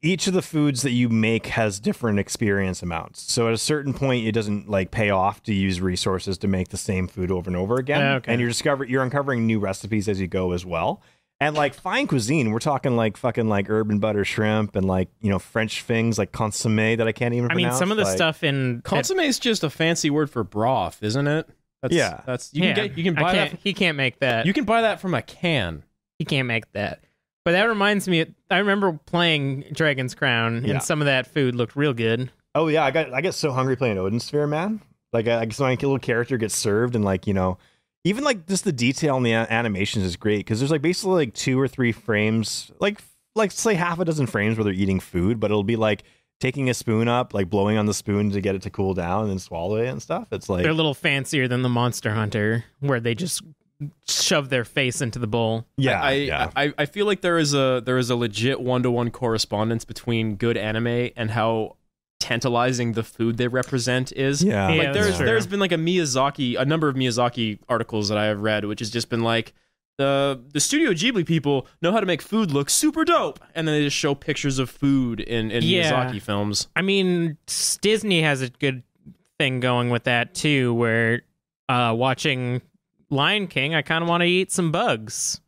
each of the foods that you make has different experience amounts. So at a certain point, it doesn't like pay off to use resources to make the same food over and over again. Okay. And you're uncovering new recipes as you go as well. And like fine cuisine, we're talking like fucking like herb and butter shrimp and like, you know, French things like consommé that I can't even pronounce. I mean, some of the like, stuff in Consommé is just a fancy word for broth, isn't it? That's you can buy that. He can't make that. You can buy that from a can. He can't make that. But that reminds me, I remember playing Dragon's Crown, and some of that food looked real good. Oh yeah, I get so hungry playing Odin Sphere, man. Like so my little character gets served, and like, you know, even like just the detail in the animations is great because there's like basically like 2 or 3 frames, like say half a dozen frames where they're eating food, but it'll be like taking a spoon up, like blowing on the spoon to get it to cool down and then swallow it and stuff. It's like they're a little fancier than the Monster Hunter, where they just shove their face into the bowl. Yeah, I feel like there is a legit 1-to-1 correspondence between good anime and how tantalizing the food they represent is. Yeah, like Yeah, there's been like a number of Miyazaki articles that I have read, which has just been like the Studio Ghibli people know how to make food look super dope, and then they just show pictures of food in Miyazaki films. I mean, Disney has a good thing going with that too, where watching Lion King, I kind of want to eat some bugs.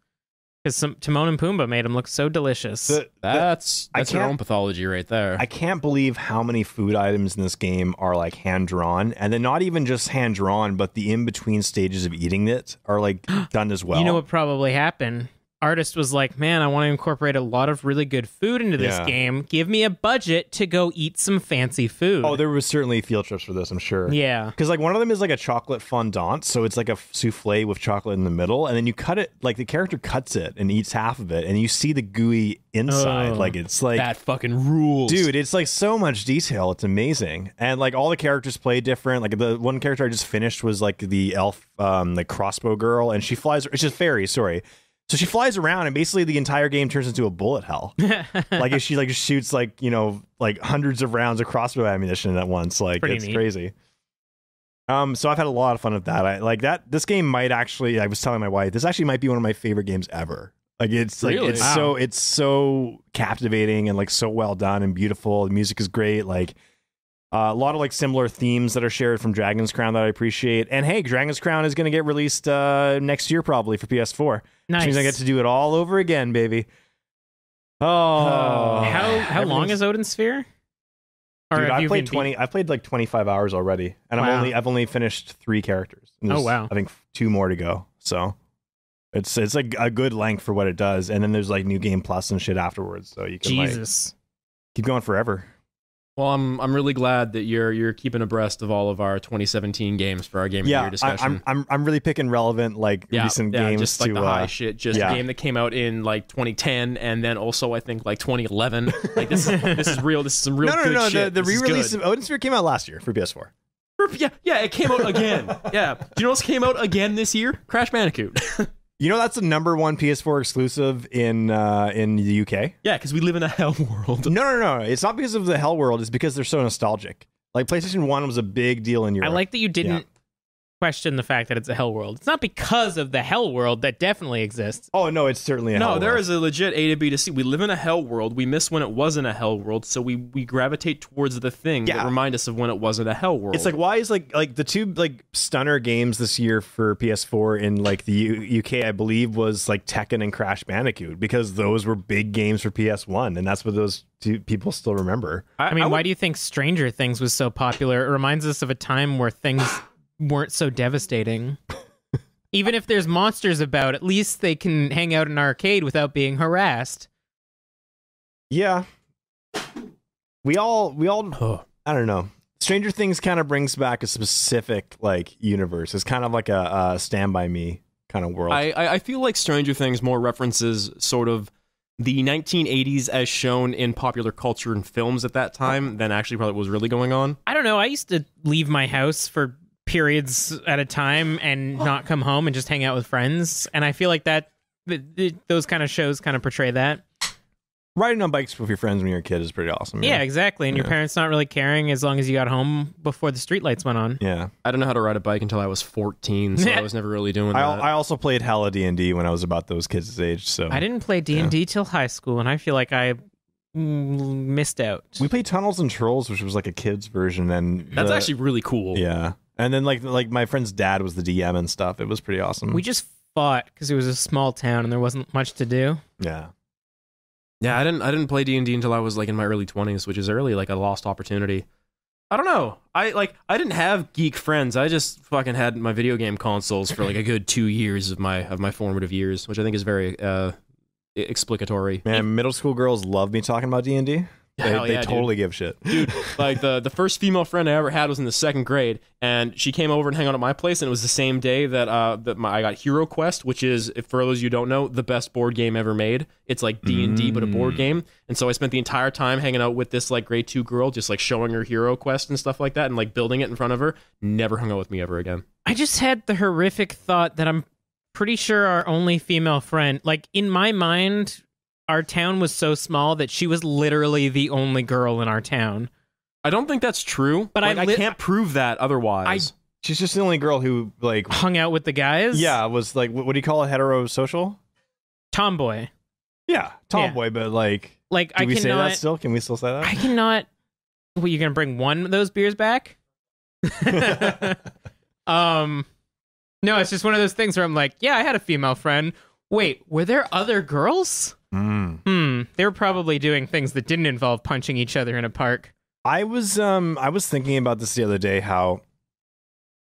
Because Timon and Pumbaa made them look so delicious. That's your own pathology right there. I can't believe how many food items in this game are like hand drawn, and then not even just hand drawn, but the in between stages of eating it are like done as well. You know what probably happened? Artist was like, man, I want to incorporate a lot of really good food into this game. Give me a budget to go eat some fancy food. Oh, there was certainly field trips for this, I'm sure. Yeah. Because like one of them is like a chocolate fondant, so it's like a souffle with chocolate in the middle, and then you cut it, like the character cuts it and eats half of it, and you see the gooey inside. Like it's like that fucking rules, dude. It's like so much detail. It's amazing, and like all the characters play different. Like the one character I just finished was like the elf, like crossbow girl, and she flies. It's just fairy. Sorry. So she flies around, and basically the entire game turns into a bullet hell. Like if she like shoots like, you know, like hundreds of rounds of crossbow ammunition at once. Like it's neat. crazy. So I've had a lot of fun with that. I like that. This game might actually, I was telling my wife, this actually might be one of my favorite games ever. Like it's like Really? it's so captivating and like so well done and beautiful. The music is great. Like a lot of like similar themes that are shared from Dragon's Crown that I appreciate. And hey, Dragon's Crown is going to get released next year probably for PS4. Nice. Which means I get to do it all over again, baby. Oh, how long is Odin Sphere? Or dude, have I you played been 20. I played like 25 hours already, and Wow. I've only finished 3 characters. And there's, wow. I think 2 more to go. So it's like a good length for what it does, and then there's like new game plus and shit afterwards, so you can like Jesus. keep going forever. Well, I'm really glad that you're keeping abreast of all of our 2017 games for our Game of the Year discussion. I'm really picking relevant like recent games just like to the high shit. Just a game that came out in like 2010, and then also I think like 2011. Like this is real. This is some real good shit. The This is re-release good. of Odin Sphere came out last year for PS4. Yeah, it came out again. Yeah, do you know what's came out again this year? Crash Bandicoot. You know that's the #1 PS4 exclusive in the UK. Yeah, because we live in a hell world. No. It's not because of the hell world. It's because they're so nostalgic. Like PlayStation 1 was a big deal in Europe. I like that you didn't question the fact that it's a hell world. It's not because of the hell world that definitely exists. Oh no, it's certainly a hell No, there world. is a legit A to B to C. We live in a hell world. We miss when it wasn't a hell world, so we gravitate towards the thing that remind us of when it wasn't a hell world. It's like, why is like the two like stunner games this year for PS4 in like the UK, I believe, was like Tekken and Crash Bandicoot, because those were big games for PS1, and that's what those two people still remember. I mean, why do you think Stranger Things was so popular? It reminds us of a time where things weren't so devastating. Even if there's monsters about, at least they can hang out in an arcade without being harassed. Yeah, we all I don't know. Stranger Things kind of brings back a specific like universe. It's kind of like a Stand By Me kind of world. I feel like Stranger Things more references sort of the 1980s as shown in popular culture and films at that time than actually probably what was really going on. I don't know. I used to leave my house for periods at a time and not come home and just hang out with friends. And I feel like that those kind of shows kind of portray that. Riding on bikes with your friends when you're a kid is pretty awesome. Yeah, exactly. And your parents not really caring as long as you got home before the streetlights went on. Yeah. I don't know how to ride a bike until I was 14, so I was never really doing that. I also played hella D&D when I was about those kids' age. So I didn't play D&D till high school, and I feel like I missed out. We played Tunnels and Trolls, which was like a kid's version. And That's actually really cool. Yeah. And then like my friend's dad was the DM and stuff. It was pretty awesome. We just fought because it was a small town and there wasn't much to do. Yeah. Yeah, I didn't play D&D until I was like in my early 20s, which is early, like a lost opportunity. I don't know. I didn't have geek friends. I just fucking had my video game consoles for like a good 2 years of my formative years, which I think is very explicatory. Man, middle school girls love me talking about D&D. They totally give shit. Dude, like the first female friend I ever had was in the second grade, and she came over and hung out at my place, and it was the same day that I got Hero Quest, which is, for those of you who don't know, the best board game ever made. It's like D&D, but a board game. And so I spent the entire time hanging out with this like grade 2 girl, just like showing her Hero Quest and stuff like that, and like building it in front of her. Never hung out with me ever again. I just had the horrific thought that I'm pretty sure our only female friend, like in my mind, our town was so small that she was literally the only girl in our town. I don't think that's true, but I can't prove that otherwise. She's just the only girl who like hung out with the guys. Yeah, was like what do you call it? Heterosocial? Tomboy. Yeah, tomboy. But like I we cannot say that still? Can we still say that? I cannot. Well, you're gonna bring one of those beers back? No, it's just one of those things where I'm like, yeah, I had a female friend. Wait, were there other girls? They were probably doing things that didn't involve punching each other in a park. I was thinking about this the other day, how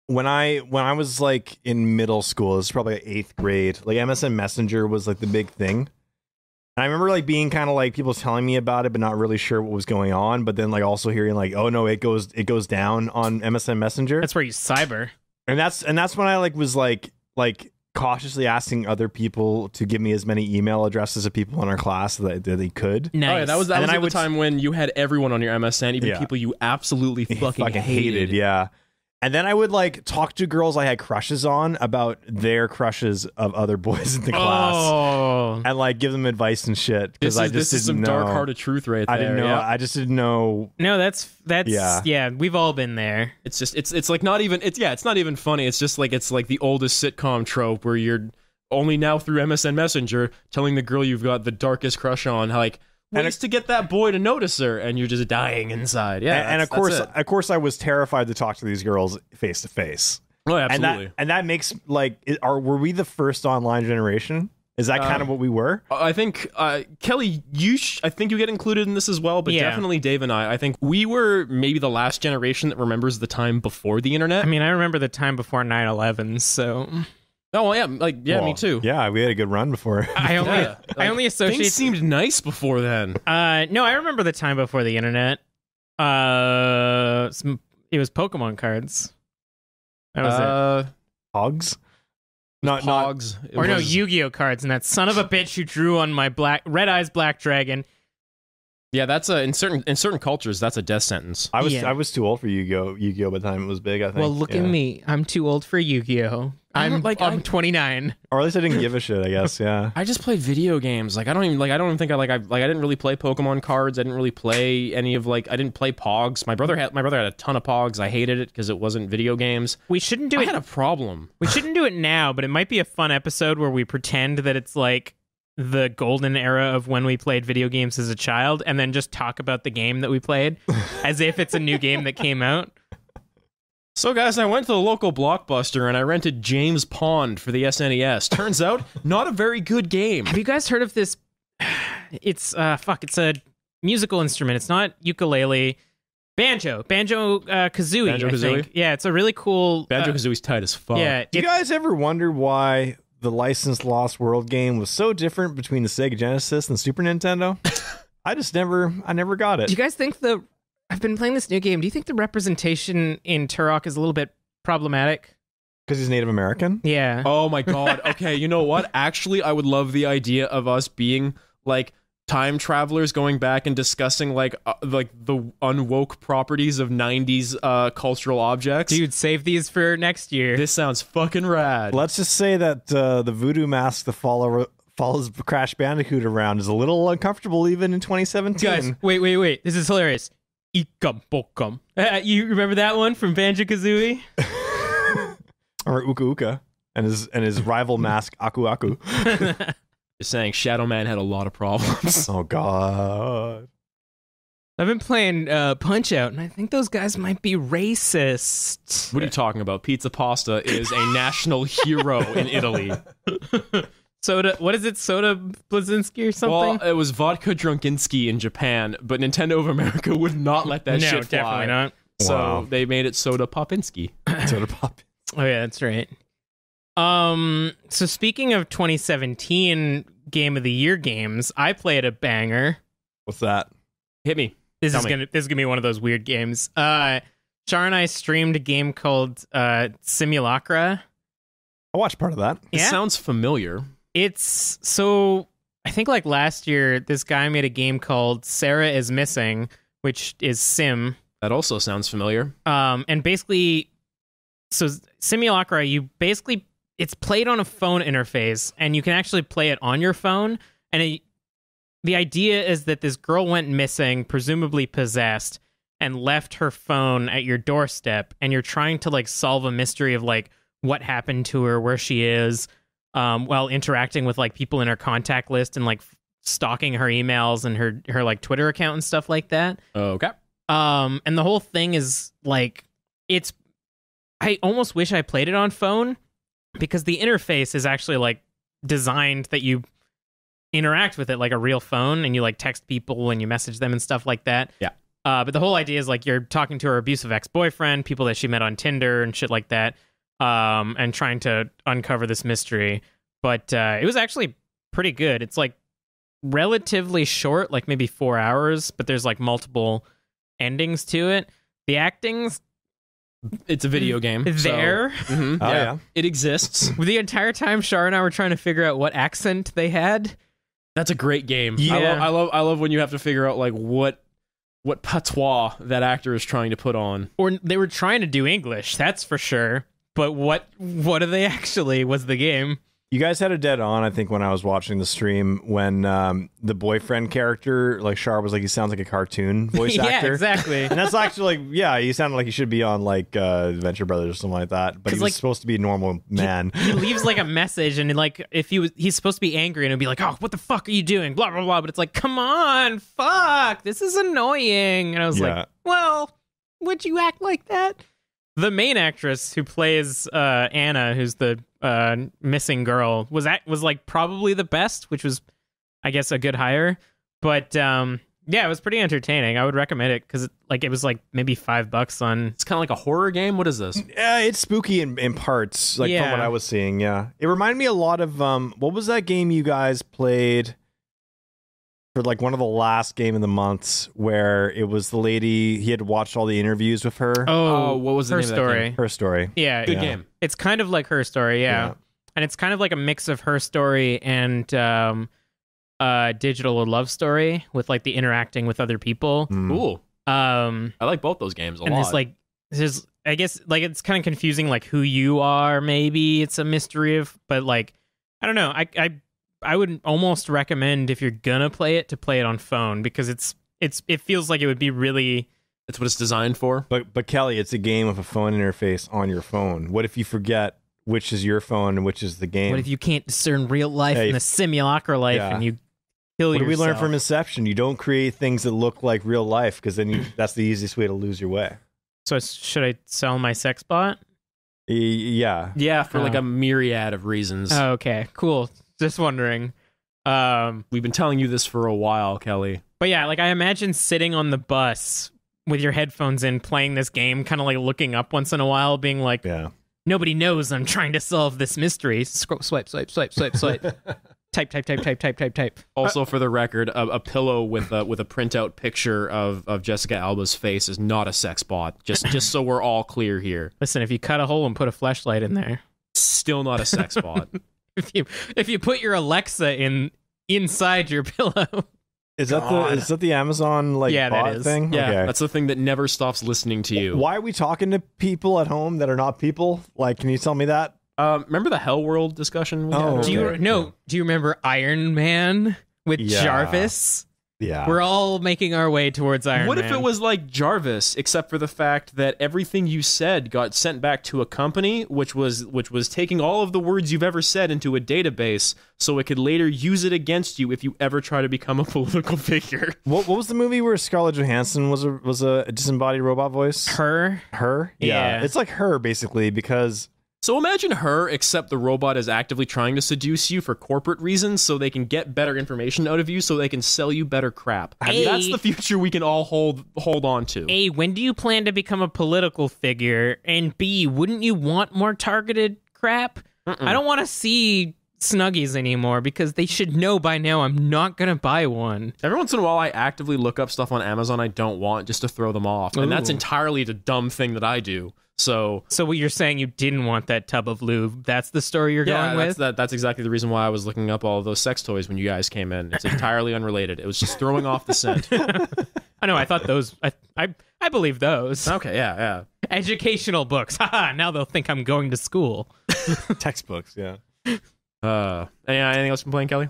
when I was like in middle school, it was probably like 8th grade, like MSN Messenger was like the big thing. And I remember like being kind of like people telling me about it, but not really sure what was going on. But then like also hearing like, oh no, it goes down on MSN Messenger. That's where you cyber. And that's when I like was like cautiously asking other people to give me as many email addresses of people in our class that they could. Nice. Oh, yeah, that was the time when you had everyone on your MSN, even people you absolutely fucking hated. Yeah. And then I would like talk to girls I had crushes on about their crushes of other boys in the class, and like give them advice and shit, because I just didn't know. Dark hearted truth right there. I didn't know. Yeah. I just didn't know. No, that's yeah. We've all been there. It's just it's like not even it's not even funny. It's just like it's like the oldest sitcom trope where you're only now through MSN Messenger telling the girl you've got the darkest crush on like ways to get that boy to notice her, and you're just dying inside. Yeah, and of course, I was terrified to talk to these girls face to face. Oh, absolutely. And that makes like, were we the first online generation? Is that kind of what we were? I think Kelly, I think you get included in this as well, but definitely Dave and I think we were maybe the last generation that remembers the time before the internet. I mean, I remember the time before 9/11, so. Oh, well, yeah, me too. Yeah, we had a good run before. I only associate... Things seemed nice before then. No, I remember the time before the internet. It was Pokemon cards. That was it. Pogs? Not Pogs. No, Yu-Gi-Oh cards, and that son of a bitch who drew on my Red Eyes Black Dragon. Yeah, that's in certain cultures that's a death sentence. I Yeah. was too old for Yu-Gi-Oh by the time it was big, I think. Well, look Yeah. at me. I'm too old for Yu-Gi-Oh. I'm 29. Or at least I didn't give a shit, I guess. Yeah. I just played video games. Like I don't even think I didn't really play Pokemon cards. I didn't really play any of I didn't play Pogs. My brother had a ton of Pogs. I hated it because it wasn't video games. We shouldn't do I it. had a problem. We shouldn't do it now, but it might be a fun episode where we pretend that it's like the golden era of when we played video games as a child, and then just talk about the game that we played as if it's a new game that came out. So guys, I went to the local Blockbuster and I rented James Pond for the SNES. Turns out, not a very good game. Have you guys heard of this? It's it's a musical instrument. It's not ukulele. Banjo Kazooie. I Banjo-Kazooie? think. Yeah, it's a really cool. Banjo-Kazooie's tight as fuck. Yeah, Do you guys ever wonder why the licensed Lost World game was so different between the Sega Genesis and Super Nintendo? I never got it. Do you guys think I've been playing this new game. Do you think the representation in Turok is a little bit problematic? Because he's Native American? Yeah. Oh my god. Okay, you know what? Actually, I would love the idea of us being like time travelers going back and discussing like the unwoke properties of 90s cultural objects. Dude, save these for next year. This sounds fucking rad. Let's just say that the voodoo mask that follows Crash Bandicoot around is a little uncomfortable even in 2017. Guys, wait. This is hilarious. Ikam Bokum. You remember that one from Banjo-Kazooie? Or Uka Uka and his rival mask Aku Aku. Just saying, Shadow Man had a lot of problems. Oh god. I've been playing Punch Out, and I think those guys might be racist. What are you talking about? Pizza Pasta is a national hero in Italy. Soda, what is it? Soda Blazinski or something? Well, it was Vodka Drunkinski in Japan, but Nintendo of America would not let that no, shit fly. definitely not. So Wow. they made it Soda Popinski. Soda Pop. Oh yeah, that's right. So speaking of 2017 Game of the Year games, I played a banger. What's that? Hit me. This Tell is me. gonna be one of those weird games. Char and I streamed a game called Simulacra. I watched part of that. It Yeah? sounds familiar. It's so I think like last year this guy made a game called Sarah is Missing, which is Sim. That also sounds familiar. And basically so Simulacra, it's played on a phone interface, and you can actually play it on your phone. And the idea is that this girl went missing, presumably possessed, and left her phone at your doorstep. And you're trying to like solve a mystery of like what happened to her, where she is, while interacting with like people in her contact list and like stalking her emails and her like Twitter account and stuff like that. Okay. And the whole thing is like I almost wish I played it on phone, because the interface is actually like designed that you interact with it like a real phone, and you like text people and you message them and stuff like that. Yeah. But the whole idea is like you're talking to her abusive ex-boyfriend, people that she met on Tinder and shit like that, and trying to uncover this mystery. But it was actually pretty good. It's like relatively short, like maybe 4 hours, but there's like multiple endings to it. The acting's It's a video game. there. So, mhm, Oh, yeah. It exists. The entire time Shar and I were trying to figure out what accent they had. That's a great game. Yeah. I love when you have to figure out like what patois that actor is trying to put on. Or they were trying to do English, that's for sure. But what are they actually was the game. You guys had it dead on, I think, when I was watching the stream, when the boyfriend character, like Char, was like, he sounds like a cartoon voice Yeah, actor. exactly. And that's actually like, yeah, he sounded like he should be on like Adventure Brothers or something like that. But he 'Cause, was like, supposed to be a normal man. He leaves like a message, and like if he's supposed to be angry, and it'll be like, "Oh, what the fuck are you doing?" Blah blah blah. But it's like, "Come on, fuck, this is annoying." And I was Yeah. like, "Well, would you act like that?" The main actress who plays Anna, who's the missing girl, was like probably the best, which was, I guess, a good hire. But yeah, it was pretty entertaining. I would recommend it because it was like maybe $5 on. It's kind of like a horror game. What is this? Yeah, it's spooky in parts, like from Yeah. what I was seeing. Yeah, it reminded me a lot of what was that game you guys played for like one of the last game of the months, where it was the lady, he had watched all the interviews with her. Oh, what was the Her name of that Story? game? Her Story. Yeah, Good Yeah. game. It's kind of like Her Story, yeah. Yeah. And it's kind of like a mix of Her Story and digital love story with like the interacting with other people. Cool. I like both those games a lot. And there's I guess like it's kind of confusing like who you are. Maybe it's a mystery of, but like I don't know. I would almost recommend if you're gonna play it to play it on phone because it feels like it would be really. That's what it's designed for. But Kelly, it's a game with a phone interface on your phone. What if you forget which is your phone and which is the game? What if you can't discern real life from the simulacra life and you kill yourself? What do we learn from Inception? You don't create things that look like real life because then that's the easiest way to lose your way. So should I sell my sex bot? Yeah. Yeah, for like a myriad of reasons. Oh, okay, cool. Just wondering. We've been telling you this for a while, Kelly. But yeah, like I imagine sitting on the bus with your headphones in, playing this game, kind of like looking up once in a while, being like, nobody knows I'm trying to solve this mystery. Swipe, swipe, swipe, swipe, swipe. Type, type, type, type, type, type, type. Also, for the record, a pillow with a printout picture of Jessica Alba's face is not a sex bot. Just so we're all clear here. Listen, if you cut a hole and put a fleshlight in there, still not a sex bot. if you put your Alexa inside your pillow. Is that the Amazon bot thing? Yeah, okay. That's the thing that never stops listening to you. Why are we talking to people at home that are not people? Like, can you tell me that? Remember the Hell World discussion we had? Do you remember Iron Man with Jarvis? Yeah. We're all making our way towards Iron Man. What if it was like Jarvis, except for the fact that everything you said got sent back to a company, which was taking all of the words you've ever said into a database, so it could later use it against you if you ever try to become a political figure. What was the movie where Scarlett Johansson was a disembodied robot voice? Her? Yeah. It's like Her, basically, because... So imagine Her, except the robot is actively trying to seduce you for corporate reasons so they can get better information out of you so they can sell you better crap. That's the future we can all hold on to. A, when do you plan to become a political figure? And B, wouldn't you want more targeted crap? I don't want to see Snuggies anymore because they should know by now I'm not going to buy one. Every once in a while, I actively look up stuff on Amazon I don't want just to throw them off. And that's entirely the dumb thing that I do. So what you're saying, you didn't want that tub of lube. That's the story you're going with? That's exactly the reason why I was looking up all of those sex toys when you guys came in. It's entirely unrelated. It was just throwing off the scent. I know. I thought those... I believe those. Okay, yeah. Educational books. Haha, now they'll think I'm going to school. Textbooks, yeah. Anything else from playing, Kelly?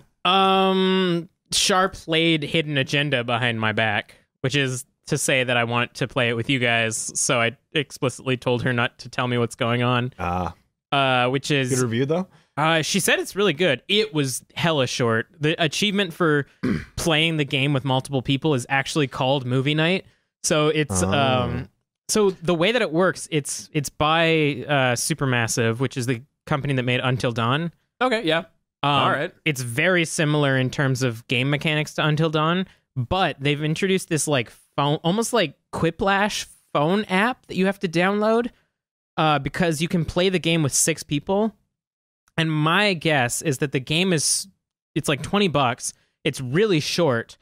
Sharp laid hidden agenda behind my back, which is to say that I want to play it with you guys, so I explicitly told her not to tell me what's going on. Which is... Good review, though? She said it's really good. It was hella short. The achievement for playing the game with multiple people is actually called Movie Night. So it's... So the way that it works, it's by Supermassive, which is the company that made Until Dawn. Okay, yeah. All right. It's very similar in terms of game mechanics to Until Dawn, but they've introduced this like phone, almost like Quiplash phone app that you have to download because you can play the game with 6 people. And my guess is that the game it's like $20. It's really short.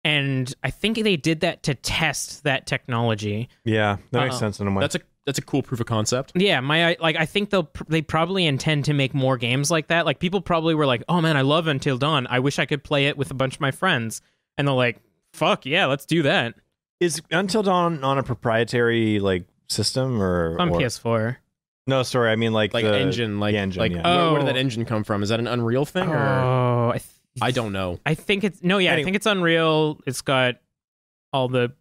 And I think they did that to test that technology. Yeah, that makes sense in a way. That's a cool proof of concept. Yeah, I think they probably intend to make more games like that. Like people probably were like, "Oh man, I love Until Dawn. I wish I could play it with a bunch of my friends." And they're like, "Fuck yeah, let's do that." Is Until Dawn on a proprietary like system or on PS4? No, sorry, I mean like the engine, the engine. Like yeah. where did that engine come from? Is that an Unreal thing? Oh, I don't know. I think it's I think it's Unreal. It's got all the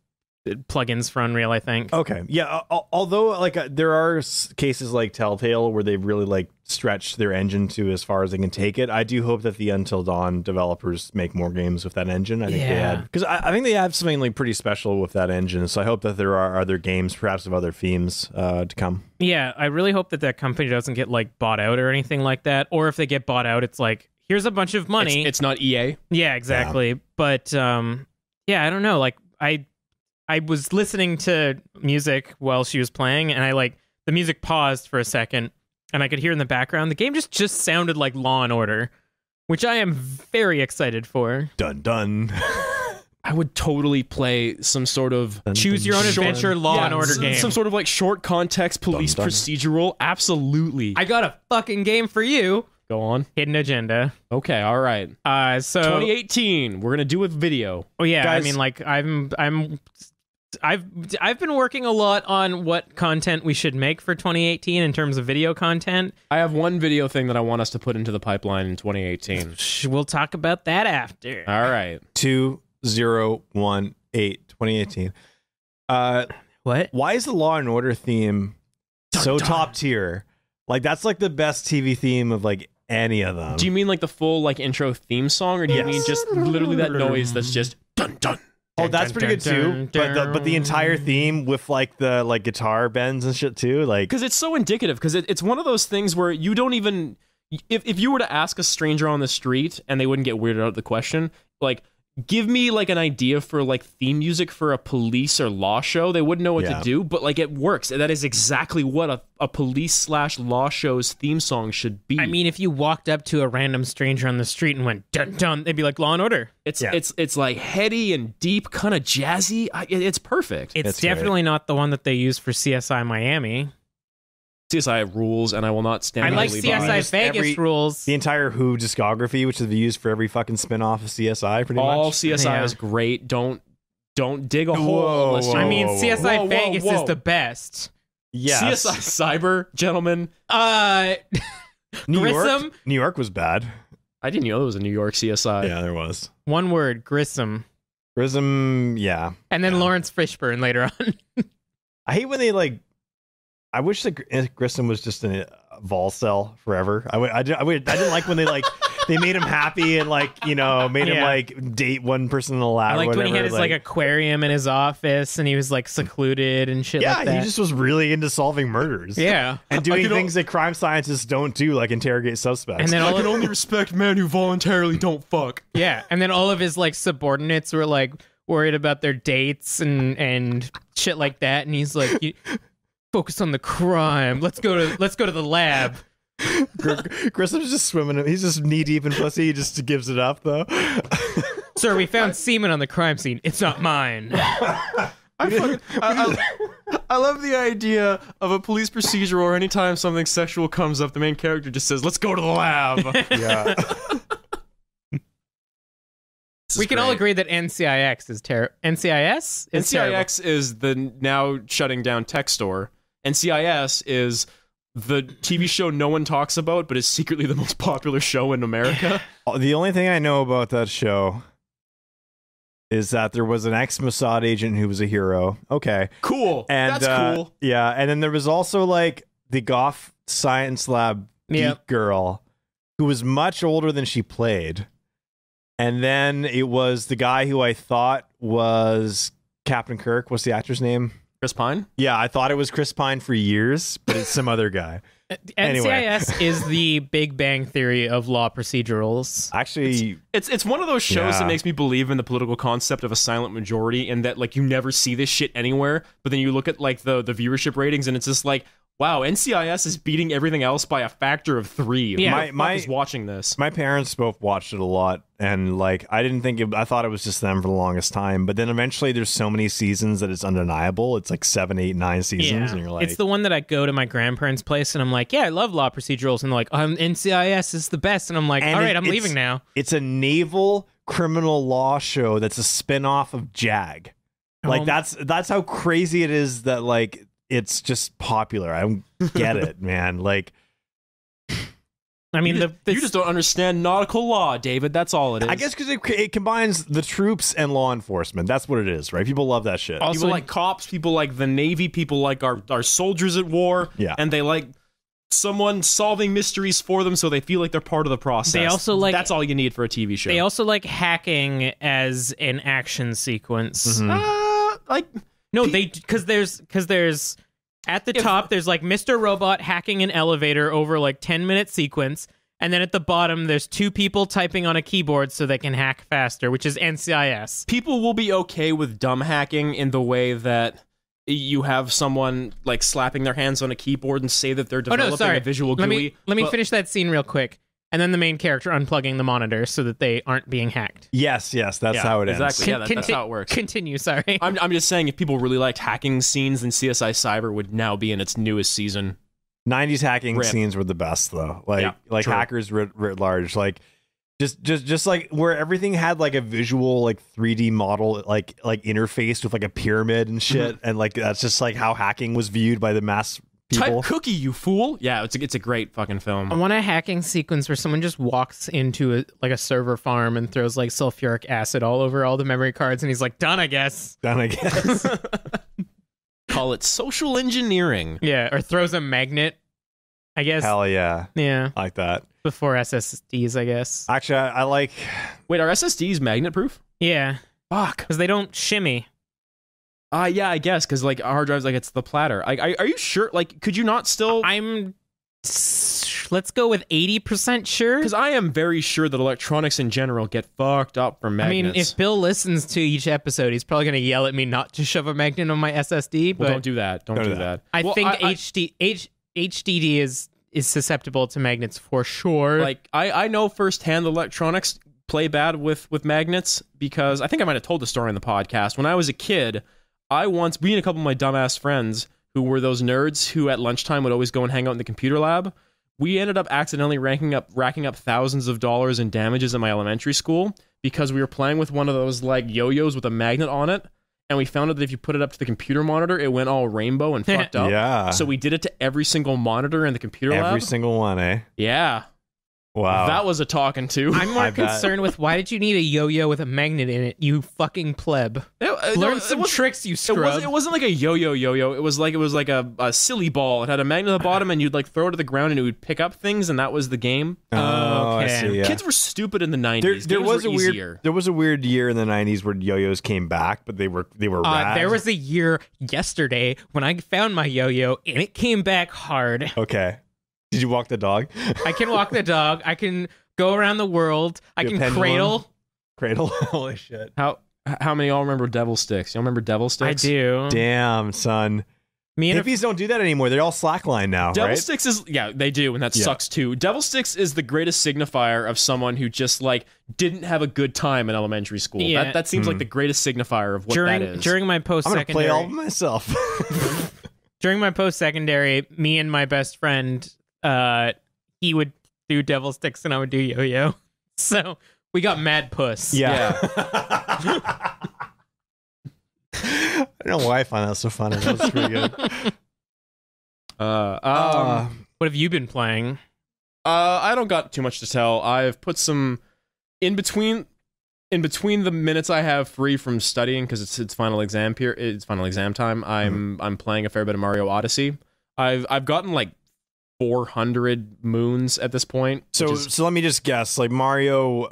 plugins for Unreal, I think. Okay. Yeah, although like there are cases like Telltale where they've really like stretched their engine to as far as they can take it. I do hope that the Until Dawn developers make more games with that engine. I think they had, because I think they have something like pretty special with that engine. So I hope that there are other games, perhaps of other themes to come. Yeah, I really hope that company doesn't get like bought out or anything like that. Or if they get bought out, it's like, here's a bunch of money. It's not EA. Yeah, exactly. Yeah. But yeah, I don't know. Like I was listening to music while she was playing, and the music paused for a second, and I could hear in the background the game just sounded like Law and Order, which I am very excited for. Dun dun. I would totally play some sort of choose your own adventure Law and Order game. Some sort of like short context police procedural. Absolutely. I got a fucking game for you. Go on. Hidden agenda. Okay, all right. So 2018, we're gonna do with video. Oh yeah, Guys, I mean, like I've been working a lot on what content we should make for 2018 in terms of video content. I have one video thing that I want us to put into the pipeline in 2018. We'll talk about that after. All right. 2018. What? Why is the Law and Order theme so top tier? Like that's like the best TV theme of like any of them. Do you mean like the full like intro theme song, or do you mean just literally that noise that's just dun dun? Oh, that's pretty good too. But the entire theme with like the like guitar bends and shit too, like Because it's so indicative. Because it's one of those things where you don't even if you were to ask a stranger on the street and they wouldn't get weirded out of the question, like give me like an idea for like theme music for a police or law show, they wouldn't know what to do, but like it works. That is exactly what a police/law show's theme song should be. I mean, if you walked up to a random stranger on the street and went dun dun, they'd be like Law and Order. It's like heady and deep, kind of jazzy. It's perfect. It's definitely not the one that they use for CSI Miami. CSI rules, and I will not stand. I like by. CSI Vegas rules. the entire Who discography, which is used for every fucking spin-off of CSI, pretty All much. CSI is great. Don't dig a hole. Whoa, Unless whoa, you- I mean, whoa, whoa. CSI Whoa, Vegas whoa. is the best. Yes. CSI Cyber, gentlemen. New Grissom. York. New York was bad. I didn't know there was a New York CSI. Yeah, there was. One word, Grissom. Grissom, yeah. And then Lawrence Fishburne later on. I hate when they like. I wish that Grissom was just in a vol cell forever. I didn't like when they like they made him happy and like made him like date one person in the lab. I liked or whatever. when he had his like aquarium in his office and he was like secluded and shit like that. he just was really into solving murders. Yeah. And doing things that crime scientists don't do, like interrogate suspects. And then all of only respect men who voluntarily don't fuck. Yeah, and then all of his like subordinates were like worried about their dates and shit like that, and he's like, focus on the crime. Let's go to the lab. Grissom's just swimming. He's just knee deep in pussy. He just gives it up though. Sir, we found semen on the crime scene. It's not mine. I love the idea of a police procedural where anytime something sexual comes up, the main character just says, "Let's go to the lab." Yeah. We can all agree that NCIX is terrible. NCIS? Is NCIX is the now shutting down tech store. NCIS is the TV show no one talks about, but is secretly the most popular show in America. The only thing I know about that show is that there was an ex-Mossad agent who was a hero. Okay. Cool. And, that's cool. Yeah, and then there was also like the Goff Science Lab geek girl who was much older than she played. And then it was the guy who I thought was Captain Kirk. What's the actor's name? Chris Pine? Yeah, I thought it was Chris Pine for years, but it's some other guy. NCIS is the Big Bang Theory of law procedurals. Actually, it's one of those shows that makes me believe in the political concept of a silent majority, and that like you never see this shit anywhere, but then you look at like the viewership ratings and it's just like, wow, NCIS is beating everything else by a factor of 3. Yeah. Who the fuck is watching this? my parents both watched it a lot, and like I thought it was just them for the longest time, but then eventually there's so many seasons that it's undeniable. It's like 7, 8, 9 seasons, and you're like, it's the one that I go to my grandparents' place and I'm like, yeah, I love law procedurals, and they're like, NCIS is the best, and I'm like, all right, I'm leaving now. It's a naval criminal law show that's a spin-off of JAG. Like that's how crazy it is that like it's just popular. I don't get it, man. Like, I mean, you just don't understand nautical law, David. That's all it is. I guess because it combines the troops and law enforcement. That's what it is, right? People love that shit. People like cops, people like the Navy, people like our soldiers at war, and they like someone solving mysteries for them so they feel like they're part of the process. They also like, that's all you need for a TV show. They also like hacking as an action sequence. Because there's at the top there's like Mr. Robot hacking an elevator over like 10-minute sequence, and then at the bottom there's 2 people typing on a keyboard so they can hack faster, which is NCIS. People will be okay with dumb hacking in the way that you have someone like slapping their hands on a keyboard and say that they're developing a visual GUI. Let me finish that scene real quick. And then the main character unplugging the monitor so that they aren't being hacked. Yes, that's how it ends. Exactly. That's how it works. Continue, sorry. I'm just saying, if people really liked hacking scenes, then CSI Cyber would now be in its newest season. 90s hacking Rip. scenes were the best though. Yeah, true. hackers writ large. Like just like where everything had like a visual like 3D model like interface with like a pyramid and shit, and like that's just like how hacking was viewed by the mass people. Type cookie, you fool. Yeah, it's a great fucking film. I want a hacking sequence where someone just walks into a server farm and throws like sulfuric acid all over all the memory cards, and he's like, done, I guess. Done, I guess. Call it social engineering. Yeah, or throws a magnet, I guess. Hell yeah. Yeah, I like that. before SSDs, I guess. Actually, I like... Wait, are SSDs magnet proof? Yeah, Fuck. because they don't shimmy. Yeah, I guess, because like hard drives, like it's the platter. Are you sure? Like, could you not still? Let's go with 80% sure. Because I am very sure that electronics in general get fucked up from magnets. I mean, if Bill listens to each episode, he's probably going to yell at me not to shove a magnet on my SSD. But well, don't do that. Don't do that. I think I HDD is susceptible to magnets for sure. Like I know firsthand that electronics play bad with magnets, because I think I might have told the story on the podcast. When I was a kid, me and a couple of my dumbass friends who were those nerds who at lunchtime would always go and hang out in the computer lab, we ended up accidentally racking up thousands of dollars in damages in my elementary school because we were playing with one of those like yo-yos with a magnet on it, and we found out that if you put it up to the computer monitor, it went all rainbow and fucked up. Yeah. So we did it to every single monitor in the computer lab. Every single one, eh? Yeah. Wow. That was a talking to. I'm more I bet. concerned with why did you need a yo-yo with a magnet in it, you fucking pleb. Learn some tricks, you scrub. It wasn't like a yo-yo. It was like a silly ball. It had a magnet at the bottom, and you'd like throw it to the ground, and it would pick up things, and that was the game. Oh, I Okay. see, yeah. Kids were stupid in the 90s. There Games was were a easier. there was a weird year in the 90s where yo-yos came back, but they were rad. There was a year yesterday when I found my yo-yo, and it came back hard. Okay. Did you walk the dog? I can walk the dog. I can go around the world. I You can pendulum? cradle. Holy shit. How many all remember Devil Sticks? Y'all remember Devil I Sticks? do. Damn, son. Me and Hippies don't do that anymore. They're all slackline now, Devil right? Sticks is, yeah, they do, and that sucks too. Devil Sticks is the greatest signifier of someone who just like didn't have a good time in elementary school. Yeah. That seems like the greatest signifier of what that is. during my I'm going to post-secondary, play all of myself. during my post-secondary, me and my best friend, he would do devil sticks and I would do yo-yo. So we got mad puss. Yeah. I don't know why I find that so funny. That's pretty good. What have you been playing? I don't got too much to tell. I've put some in between the minutes I have free from studying, because it's final exam it's final exam time. I'm playing a fair bit of Mario Odyssey. I've gotten like 400 moons at this point. So let me just guess. Like Mario,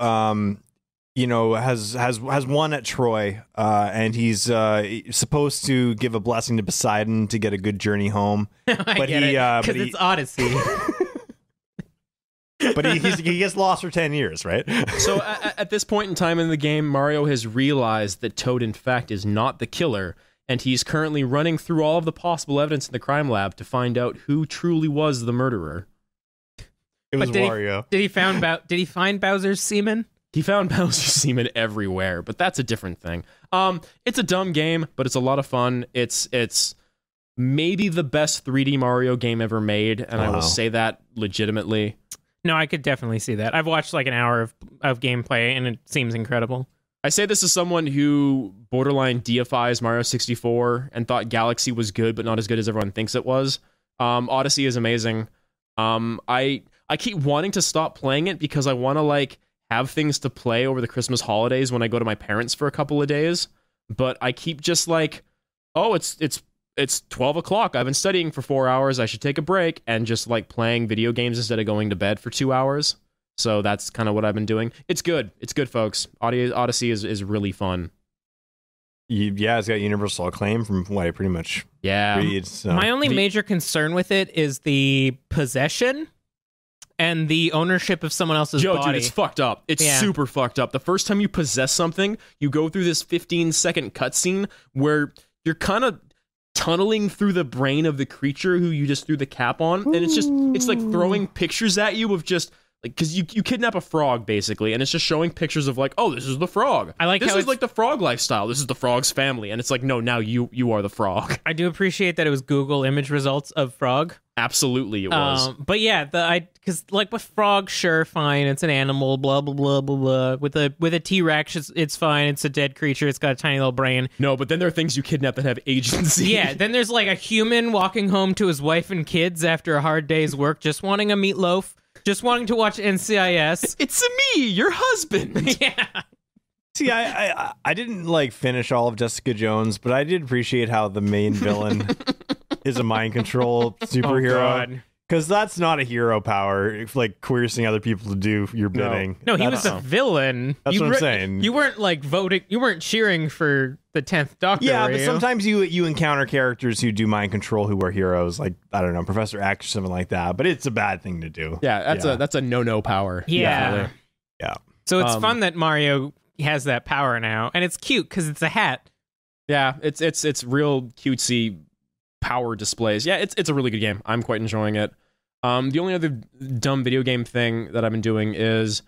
has won at Troy, and he's supposed to give a blessing to Poseidon to get a good journey home. I get it, because it's Odyssey. But he gets lost for 10 years, right? So at this point in time in the game, Mario has realized that Toad, in fact, is not the killer, and he's currently running through all of the possible evidence in the crime lab to find out who truly was the murderer. It was But Wario. Did he find Bowser's semen? He found Bowser's semen everywhere, but that's a different thing. It's a dumb game, but it's a lot of fun. It's maybe the best 3D Mario game ever made, and I will say that legitimately. No, I could definitely see that. I've watched like an hour of gameplay, and it seems incredible. I say this as someone who borderline deifies Mario 64 and thought Galaxy was good, but not as good as everyone thinks it was. Odyssey is amazing. I keep wanting to stop playing it because I want to like have things to play over the Christmas holidays when I go to my parents for a couple of days. But I keep just like, oh, it's 12 o'clock. I've been studying for 4 hours. I should take a break, and just like playing video games instead of going to bed for 2 hours. So that's kind of what I've been doing. It's good. It's good, folks. Odyssey is really fun. Yeah, it's got universal acclaim from what I pretty much read. So. My only major concern with it is the possession and the ownership of someone else's body. Dude, it's fucked up. It's super fucked up. The first time you possess something, you go through this 15-second cutscene where you're kind of tunneling through the brain of the creature who you just threw the cap on, and it's like throwing pictures at you of just like, because you kidnap a frog basically, and it's just showing pictures of like, oh, this is the frog. I like this how is like the frog lifestyle. This is the frog's family, and it's like, no, now you are the frog. I do appreciate that it was Google image results of frog. Absolutely, it was. But yeah, because like with frogs, sure, fine, it's an animal, blah blah blah blah blah. With a T-Rex, it's fine, it's a dead creature, it's got a tiny little brain. No, but then there are things you kidnap that have agency. Yeah, then there's like a human walking home to his wife and kids after a hard day's work, just wanting a meatloaf, just wanting to watch NCIS. It's me, your husband. Yeah. See, I didn't like finish all of Jessica Jones, but I did appreciate how the main villain is a mind control superhero. Because that's not a hero power, like coercing other people to do your bidding. No, he was a villain. That's what I'm saying. You weren't like voting. You weren't cheering for the 10th Doctor. Yeah, were but you? sometimes you encounter characters who do mind control who are heroes, like I don't know, Professor X or something like that. But it's a bad thing to do. Yeah, that's a no power. Yeah. Yeah. So it's fun that Mario has that power now, and it's cute because it's a hat. Yeah, it's real cutesy power displays. Yeah, it's a really good game. I'm quite enjoying it. The only other dumb video game thing that I've been doing is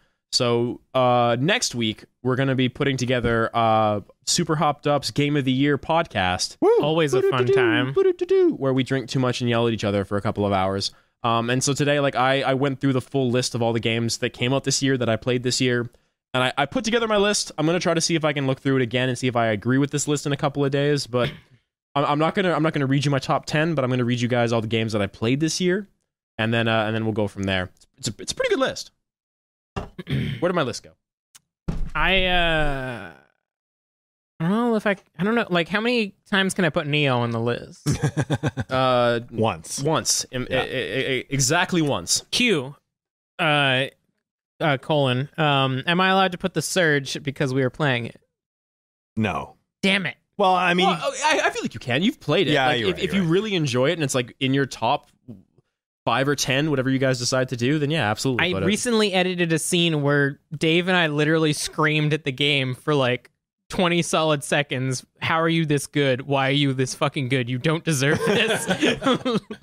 next week we're gonna be putting together Super Hopped Up's Game of the Year podcast. Woo! Always a fun time. Where we drink too much and yell at each other for a couple of hours. And so today, like I went through the full list of all the games that came out this year that I played this year. And I put together my list. I'm gonna try to see if I can look through it again and see if I agree with this list in a couple of days. But I'm not gonna read you my top 10, but I'm gonna read you guys all the games that I played this year, and then we'll go from there. It's a pretty good list. Where did my list go? I don't know if I don't know. Like, how many times can I put Neo on the list? Once. Exactly once. Q. Colon. Am I allowed to put the Surge because we were playing it? No. Damn it. Well, I mean, I feel like you can. You've played it. Yeah, like, if you really enjoy it and it's like in your top 5 or 10, whatever you guys decide to do, then yeah, absolutely. I recently edited a scene where Dave and I literally screamed at the game for like 20 solid seconds. How are you this good? Why are you this fucking good? You don't deserve this.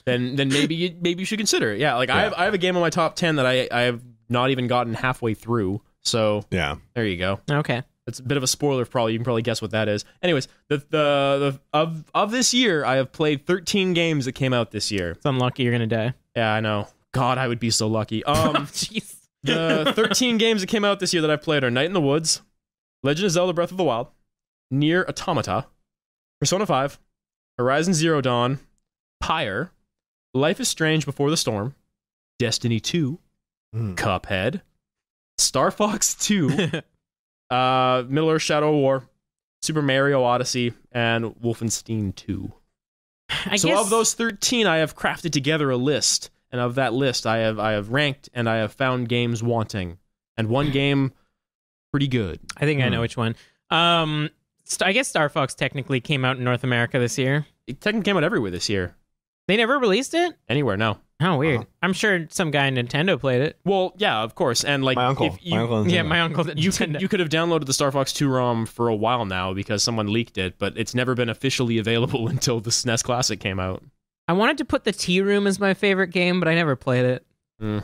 then maybe you should consider it. Yeah, like Yeah. I have a game on my top 10 that I have not even gotten halfway through. So yeah. there you go. Okay. It's a bit of a spoiler. Probably you can probably guess what that is. Anyways, of this year, I have played 13 games that came out this year. It's unlucky you're gonna die. Yeah, I know. God, I would be so lucky. Jeez. The 13 games that came out this year that I've played are Night in the Woods, Legend of Zelda: Breath of the Wild, Nier Automata, Persona 5, Horizon Zero Dawn, Pyre, Life is Strange Before the Storm, Destiny 2, Cuphead, Star Fox 2, Middle-earth Shadow of War, Super Mario Odyssey, and Wolfenstein 2. I So guess of those 13, I have crafted together a list, and of that list, I have ranked and I have found games wanting, and one game pretty good. I think I know which one. I guess Star Fox technically came out in North America this year. It technically came out everywhere this year. They never released it? Anywhere, no. Oh, weird. I'm sure some guy in Nintendo played it. Well, yeah, of course, and like My uncle. if you, My uncle. Yeah, my uncle did. you could have downloaded the Star Fox 2 ROM for a while now because someone leaked it, but it's never been officially available until the SNES Classic came out. I wanted to put the Tea Room as my favorite game, but I never played it. I'm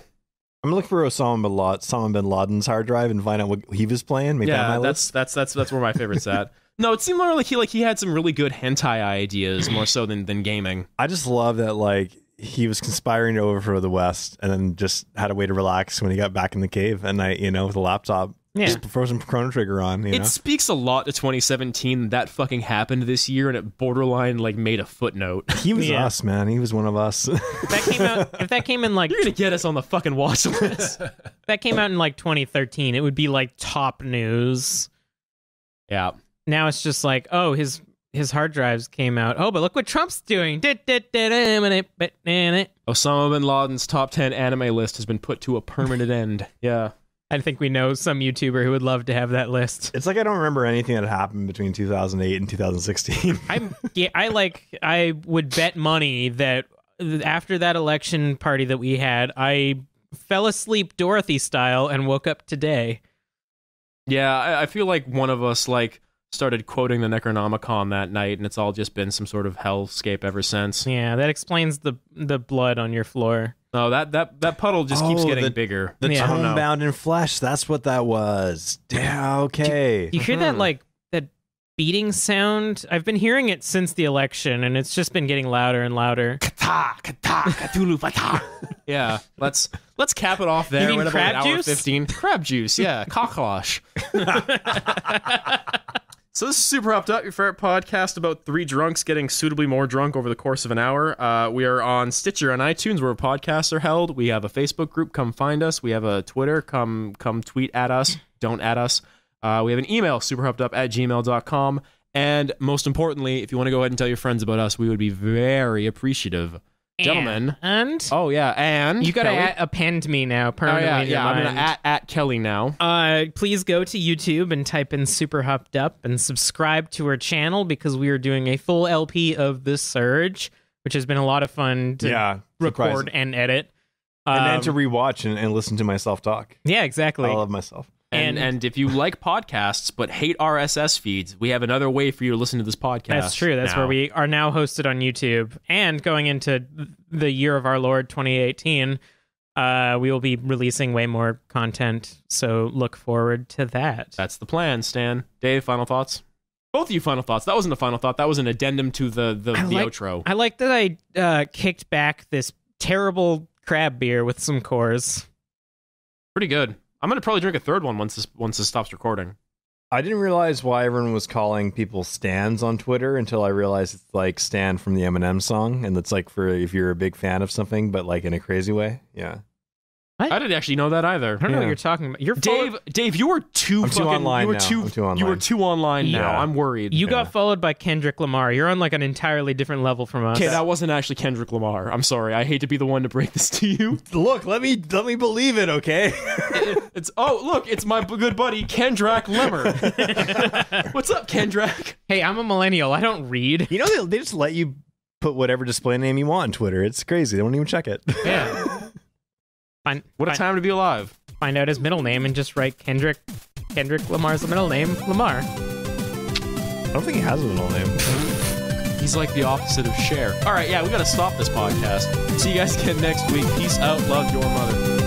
gonna look for Osama bin Laden's hard drive and find out what he was playing. Make that my list. that's where my favorite's at. No, it seemed more like he had some really good hentai ideas more so than gaming. I just love that like he was conspiring to overthrow the West and then just had a way to relax when he got back in the cave at night, with a laptop. Yeah. Just throw some Chrono Trigger on. It speaks a lot to 2017 that fucking happened this year, and it borderline like made a footnote. He was Yeah. us, man. He was one of us. If that came in like You're gonna get us on the fucking watch list. if that came out in like 2013, it would be like top news. Yeah. Now it's just like, oh, his hard drives came out. Oh, but look what Trump's doing. Osama bin Laden's top 10 anime list has been put to a permanent end. Yeah. I think we know some YouTuber who would love to have that list. It's like I don't remember anything that happened between 2008 and 2016. I would bet money that after that election party that we had, I fell asleep Dorothy style and woke up today. Yeah, I feel like one of us like started quoting the Necronomicon that night, and it's all just been some sort of hellscape ever since. Yeah, that explains the blood on your floor. No, that puddle just keeps getting bigger. The Yeah. tone bound in flesh. That's what that was. Yeah, okay. You hear that that beating sound? I've been hearing it since the election, and it's just been getting louder and louder. Kata, kata, Cthulhu, fata. Yeah, let's cap it off there. You mean Right about crab an hour juice? 15. Crab juice, yeah. Khlav Kalash. So this is Super Hopped Up, your favorite podcast about three drunks getting suitably more drunk over the course of an hour. We are on Stitcher, on iTunes, where podcasts are held. We have a Facebook group. Come find us. We have a Twitter. Come tweet at us. Don't at us. We have an email, superhoppedup@gmail.com. And most importantly, if you want to go ahead and tell your friends about us, we would be very appreciative. Gentlemen. And? Oh, yeah. And You got Kelly? to append me now Oh, permanently yeah, in your yeah. I'm mind. going to at Kelly now. Please go to YouTube and type in Super Hopped Up and subscribe to our channel because we are doing a full LP of The Surge, which has been a lot of fun to record surprising. and edit. And then to rewatch and listen to myself talk. Yeah, exactly. I love myself. And if you like podcasts but hate RSS feeds, we have another way for you to listen to this podcast. That's true. That's where we are now hosted on YouTube. And going into the year of our Lord 2018, we will be releasing way more content. So look forward to that. That's the plan, Stan. Dave, final thoughts? Both of you final thoughts. That wasn't a final thought. That was an addendum to the outro. I like that I kicked back this terrible crab beer with some cores. Pretty good. I'm going to probably drink a third one once this stops recording. I didn't realize why everyone was calling people Stans on Twitter until I realized it's like Stan from the Eminem song, and it's like for if you're a big fan of something, but like in a crazy way. Yeah. I didn't actually know that either. I don't know what you're talking about. You're Dave, you were too I'm too online now. I'm too online. You were too online now. Yeah. I'm worried. You got followed by Kendrick Lamar. You're on like an entirely different level from us. Okay, that wasn't actually Kendrick Lamar. I'm sorry. I hate to be the one to break this to you. Look, let me believe it, okay? It's my good buddy Kendrick Lamar. What's up, Kendrick? Hey, I'm a millennial. I don't read. You know they just let you put whatever display name you want on Twitter. It's crazy. They don't even check it. Yeah. What a time to be alive. Find out his middle name and just write Kendrick Lamar's middle name, Lamar. I don't think he has a middle name. He's like the opposite of Cher. All right, yeah, we got to stop this podcast. See you guys again next week. Peace out. Love your mother.